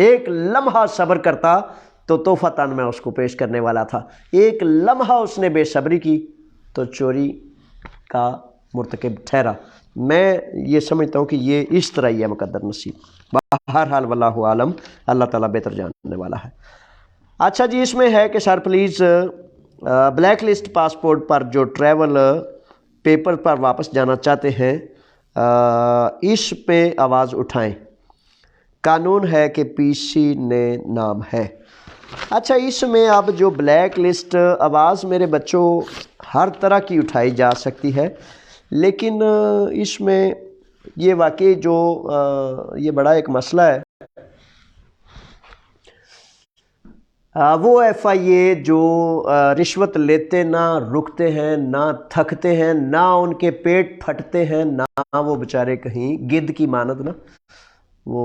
ایک لمحہ صبر کرتا تو تحفتاً میں اس کو پیش کرنے والا تھا، ایک لمحہ اس نے بے صبری کی تو چوری کا مرتکب ٹھہرا۔ میں یہ سمجھتا ہوں کہ یہ اس طرح ہی ہے مقدر نصیب۔ بہرحال واللہ عالم، اللہ تعالیٰ بہتر جاننے والا ہے۔ اچھا جی، اس میں ہے کہ sir please black list passport پر جو ٹریول پیپر پر واپس جانا چاہتے ہیں اس پہ آواز اٹھائیں، قانون ہے کہ پی سی نے نام ہے۔ اچھا، اس میں اب جو بلیک لسٹ آواز میرے بچوں ہر طرح کی اٹھائی جا سکتی ہے، لیکن اس میں یہ واقعی جو یہ بڑا ایک مسئلہ ہے، وہ ایف آئی اے جو رشوت لیتے نہ رکتے ہیں، نہ تھکتے ہیں، نہ ان کے پیٹ پھٹتے ہیں، نہ وہ بیچارے کہیں گدھ کی مانند نا وہ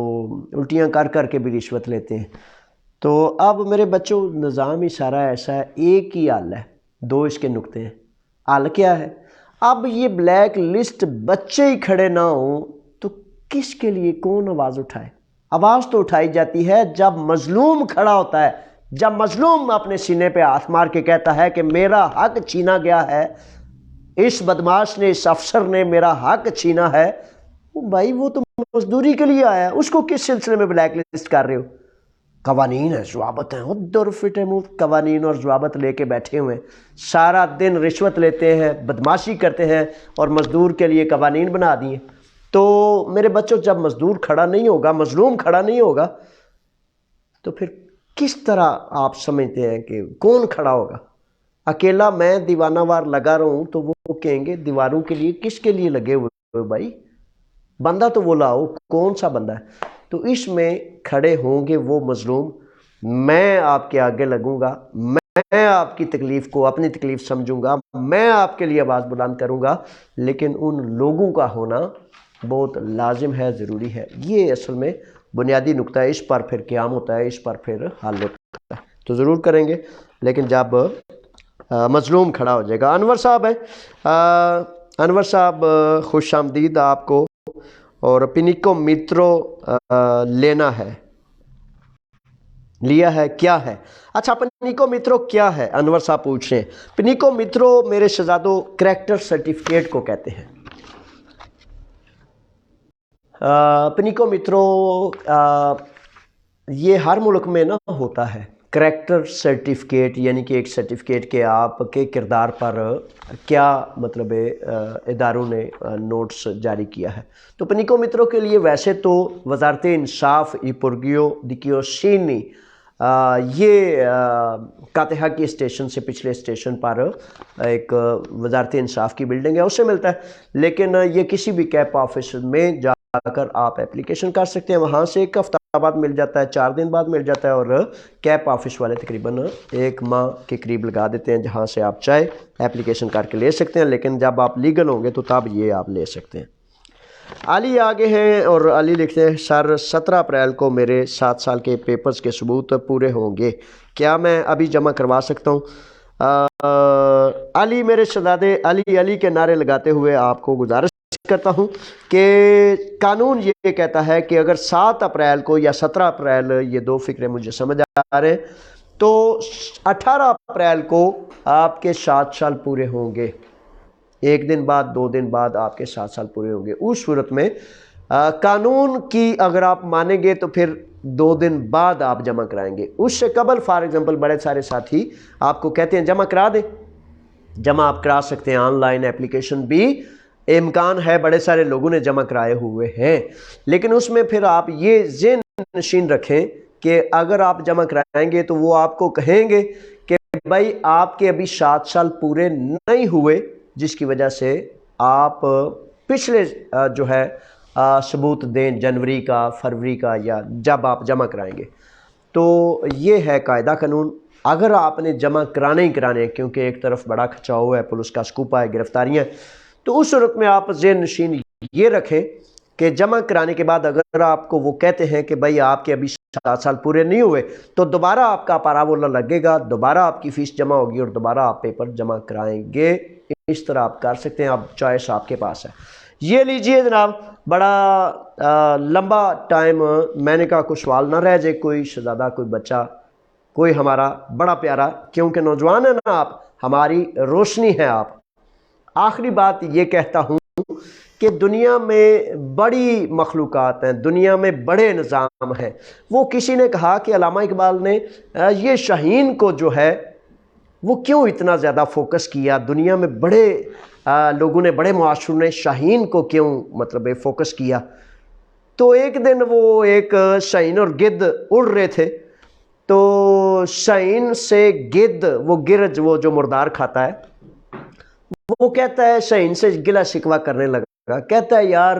الٹیاں کر کر کے بھی رشوت لیتے ہیں۔ تو اب میرے بچوں نظام ہی سارا ایسا ہے، ایک ہی حل ہے، دو اس کے نقطے ہیں۔ حل کیا ہے؟ اب یہ بلیک لسٹ بچے ہی کھڑے نہ ہوں تو کس کے لیے کون آواز اٹھائے؟ آواز تو اٹھائی جاتی ہے جب مظلوم کھڑا ہوتا ہے، جب مظلوم اپنے سینے پہ ہاتھ مار کے کہتا ہے کہ میرا حق چھینا گیا ہے، اس بدماش نے، اس افسر نے میرا حق چھینا ہے۔ بھائی وہ تو مزدوری کے لیے آیا ہے، اس کو کس سلسلے میں بلیک لسٹ کر رہے ہو؟ قوانین ہیں، ضوابط ہیں، ادھر فٹے منہ قوانین اور ضوابط لے کے بیٹھے ہوئے ہیں، سارا دن رشوت لیتے ہیں، بدماشی کرتے ہیں اور مزدور کے لیے قوانین بنا دیے۔ تو میرے بچوں جب مزدور کھڑا نہیں ہوگا، مظلوم کھڑا نہیں ہوگا، تو پھر کس طرح آپ سمجھتے ہیں کہ کون کھڑا ہوگا؟ اکیلا میں دیوانہ وار لگا رہا ہوں تو وہ کہیں گے دیواروں کے لیے کس کے لیے لگے ہوئے بھائی؟ بندہ تو وہ لاؤ، کون سا بندہ ہے؟ تو اس میں کھڑے ہوں گے وہ مظلوم، میں آپ کے آگے لگوں گا، میں آپ کی تکلیف کو اپنی تکلیف سمجھوں گا، میں آپ کے لیے آواز بلند کروں گا، لیکن ان لوگوں کا ہونا بہت لازم ہے، ضروری ہے۔ یہ اصل میں بنیادی نقطہ ہے، اس پر پھر قیام ہوتا ہے، اس پر پھر حل ہوتا ہے۔ تو ضرور کریں گے، لیکن جب مظلوم کھڑا ہو جائے گا۔ انور صاحب ہیں، انور صاحب خوش آمدید آپ کو۔ اور پینیکو میٹرو لینا ہے، لیا ہے، کیا ہے؟ اچھا، پینیکو میٹرو کیا ہے؟ انور صاحب پوچھ رہے ہیں۔ پینیکو میٹرو میرے شہزادوں کریکٹر سرٹیفکیٹ کو کہتے ہیں۔ پینیکو میٹرو یہ ہر ملک میں نہ ہوتا ہے، کریکٹر سرٹیفکیٹ یعنی کہ ایک سرٹیفکیٹ کے آپ کے کردار پر کیا مطلب اداروں نے نوٹس جاری کیا ہے۔ تو پینیکو میٹرو کے لیے ویسے تو وزارت انصاف ایپورگیو دیکیوسینی یہ کاتہا کی اسٹیشن سے پچھلے اسٹیشن پر ایک وزارت انصاف کی بلڈنگ ہے، اس سے ملتا ہے، لیکن یہ کسی بھی کیپ آفس میں جا کر آپ اپلیکیشن کر سکتے ہیں، وہاں سے ایک ہفتہ بعد مل جاتا ہے، 4 دن بعد مل جاتا ہے، اور کیپ آفس والے تقریباً 1 ماہ کے قریب لگا دیتے ہیں، جہاں سے آپ چاہے اپلیکیشن کر کے لے سکتے ہیں، لیکن جب آپ لیگل ہوں گے تو تب یہ آپ لے سکتے ہیں۔ علی آگے ہیں اور علی لکھتے ہیں، سر 17 اپریل کو میرے 7 سال کے پیپرز کے ثبوت پورے ہوں گے، کیا میں ابھی جمع کروا سکتا ہوں؟ علی میرے شہزادے، علی کے نعرے لگاتے ہوئے آپ کو گزارش کرتا ہوں کہ قانون یہ کہتا ہے کہ اگر 7 اپریل کو یا 17 اپریل، یہ 2 فکرے مجھے سمجھ آ رہے ہیں، تو 18 اپریل کو آپ کے 7 سال پورے ہوں گے، 1 دن بعد 2 دن بعد آپ کے 7 سال پورے ہوں گے۔ اس صورت میں قانون کی اگر آپ مانیں گے تو پھر 2 دن بعد آپ جمع کرائیں گے۔ اس سے قبل فار ایگزامپل بڑے سارے ساتھی آپ کو کہتے ہیں جمع کرا دیں، جمع آپ کرا سکتے ہیں، آن لائن اپلیکیشن بھی امکان ہے، بڑے سارے لوگوں نے جمع کرائے ہوئے ہیں، لیکن اس میں پھر آپ یہ ذہن نشین رکھیں کہ اگر آپ جمع کرائیں گے تو وہ آپ کو کہیں گے کہ بھائی آپ کے ابھی 7 سال پورے نہیں ہوئے، جس کی وجہ سے آپ پچھلے جو ہے ثبوت دیں، جنوری کا، فروری کا، یا جب آپ جمع کرائیں گے۔ تو یہ ہے قاعدہ قانون۔ اگر آپ نے جمع کرانے ہی کرانے، کیونکہ ایک طرف بڑا کھچاؤ ہے، پولیس کا سکوپا ہے، گرفتاریاں، تو اس صورت میں آپ ذہن نشین یہ رکھیں کہ جمع کرانے کے بعد اگر آپ کو وہ کہتے ہیں کہ بھائی آپ کے ابھی 7 سال پورے نہیں ہوئے، تو دوبارہ آپ کا پاراولا لگے گا، دوبارہ آپ کی فیس جمع ہوگی اور دوبارہ آپ پیپر جمع کرائیں گے۔ اس طرح آپ کر سکتے ہیں، اب چوائس آپ کے پاس ہے۔ یہ لیجئے جناب، بڑا لمبا ٹائم میں نے کہا کوئی سوال نہ رہ جائے، کوئی شہزادہ، کوئی بچہ، کوئی ہمارا بڑا پیارا، کیونکہ نوجوان ہیں نا آپ، ہماری روشنی ہے آپ۔ آخری بات یہ کہتا ہوں کہ دنیا میں بڑی مخلوقات ہیں، دنیا میں بڑے نظام ہیں۔ وہ کسی نے کہا کہ علامہ اقبال نے یہ شاہین کو جو ہے وہ کیوں اتنا زیادہ فوکس کیا، دنیا میں بڑے لوگوں نے، بڑے معاشروں نے شاہین کو کیوں مطلب فوکس کیا؟ تو ایک دن وہ ایک شاہین اور گدھ اڑ رہے تھے، تو شاہین سے گدھ، وہ گرج، وہ جو مردار کھاتا ہے، وہ کہتا ہے شاہین سے گلا شکوہ کرنے لگا، کہتا ہے یار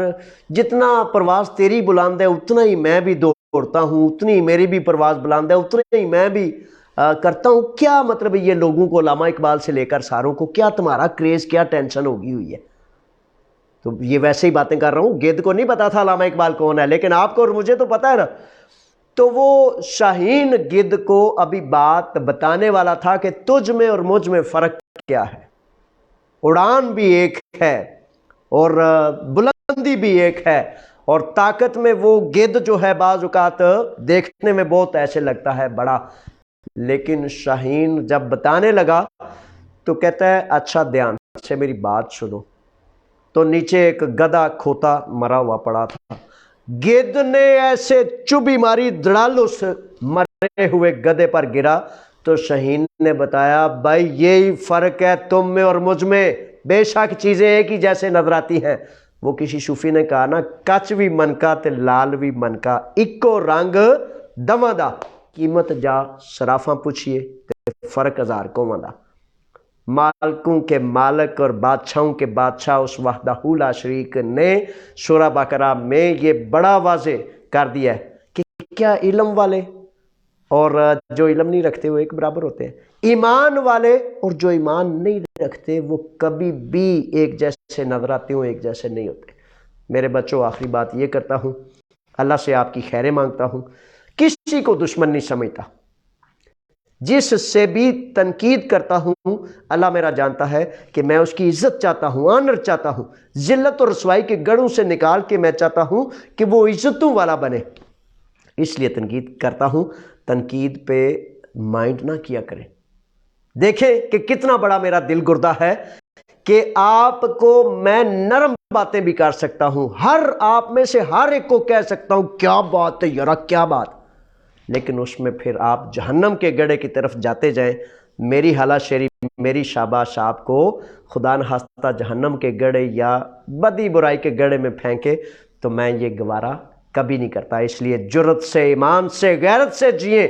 جتنا پرواز تیری بلند ہے اتنا ہی میں بھی دوڑتا ہوں، اتنی میری بھی پرواز بلند ہے، اتنا ہی میں بھی کرتا ہوں، کیا مطلب یہ لوگوں کو، علامہ اقبال سے لے کر ساروں کو، کیا تمہارا کریز، کیا ٹینشن ہوگی ہوئی ہے؟ تو یہ ویسے ہی باتیں کر رہا ہوں، گدھ کو نہیں پتا تھا علامہ اقبال کون ہے، لیکن آپ کو اور مجھے تو پتا ہے نا۔ تو وہ شاہین گدھ کو ابھی بات بتانے والا تھا کہ تجھ میں اور مجھ میں فرق کیا ہے، اڑان بھی ایک ہے اور بلندی بھی ایک ہے، اور طاقت میں وہ گدھ جو ہے بعض اوقات دیکھنے میں بہت ایسے لگتا ہے بڑا، لیکن شاہین جب بتانے لگا تو کہتا ہے اچھا دھیان سے میری بات سنو۔ تو نیچے ایک گدھا کھوتا مرا ہوا پڑا تھا، گدھ نے ایسے چبی ماری، دڑالو سے مرے ہوئے گدھے پر گرا۔ تو شاہین نے بتایا بھائی یہی فرق ہے تم میں اور مجھ میں، بے شک چیزیں ایک ہی جیسے نظر آتی ہیں۔ وہ کسی صوفی نے کہا نا، کچ بھی من کا تے لال بھی من کا، اکو رنگ دواں دا، قیمت جا سرافاں پوچھئے تے فرق ہزار قوماں دا۔ مالکوں کے مالک اور بادشاہوں کے بادشاہ اس وحدہ لا شریک نے سورہ بقرہ میں یہ بڑا واضح کر دیا ہے کہ کیا علم والے اور جو علم نہیں رکھتے وہ ایک برابر ہوتے ہیں، ایمان والے اور جو ایمان نہیں رکھتے وہ کبھی بھی ایک جیسے نظر آتے ہوں، ایک جیسے نہیں ہوتے۔ میرے بچوں، آخری بات یہ کرتا ہوں، اللہ سے آپ کی خیریں مانگتا ہوں، کسی کو دشمن نہیں سمجھتا، جس سے بھی تنقید کرتا ہوں اللہ میرا جانتا ہے کہ میں اس کی عزت چاہتا ہوں، آنر چاہتا ہوں، ذلت اور رسوائی کے گڑھوں سے نکال کے میں چاہتا ہوں کہ وہ عزتوں والا بنے، اس لیے تنقید کرتا ہوں۔ تنقید پہ مائنڈ نہ کیا کریں، دیکھیں کہ کتنا بڑا میرا دل گردہ ہے کہ آپ کو میں نرم باتیں بھی کر سکتا ہوں، ہر آپ میں سے ہر ایک کو کہہ سکتا ہوں کیا بات ہے یارا، کیا بات، لیکن اس میں پھر آپ جہنم کے گڑھے کی طرف جاتے جائیں۔ میری حالہ شیری، میری شاباش آپ کو خدا نخواستہ جہنم کے گڑھے یا بدی برائی کے گڑھے میں پھینکے تو میں یہ گوارا کبھی نہیں کرتا۔ اس لیے جرت سے، ایمان سے، غیرت سے جئیں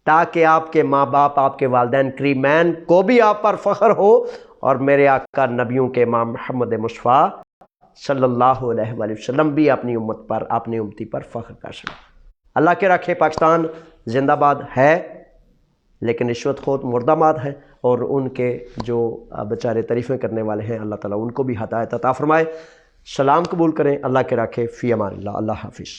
تاکہ آپ کے ماں باپ، آپ کے والدین کریمین کو بھی آپ پر فخر ہو، اور میرے آقا نبیوں کے امام محمد مصطفیٰ صلی اللہ علیہ وآلہ وسلم بھی اپنی امت پر، اپنی امتی پر فخر کر سکیں۔ اللہ کے رکھے پاکستان زندہ باد ہے، لیکن رشوت خور مردہ ماد ہے، اور ان کے جو بیچارے تعریفیں کرنے والے ہیں اللہ تعالیٰ ان کو بھی ہدایت عطا فرمائے۔ سلام قبول کریں، اللہ کے رکھے، فی امان اللہ، اللہ حافظ۔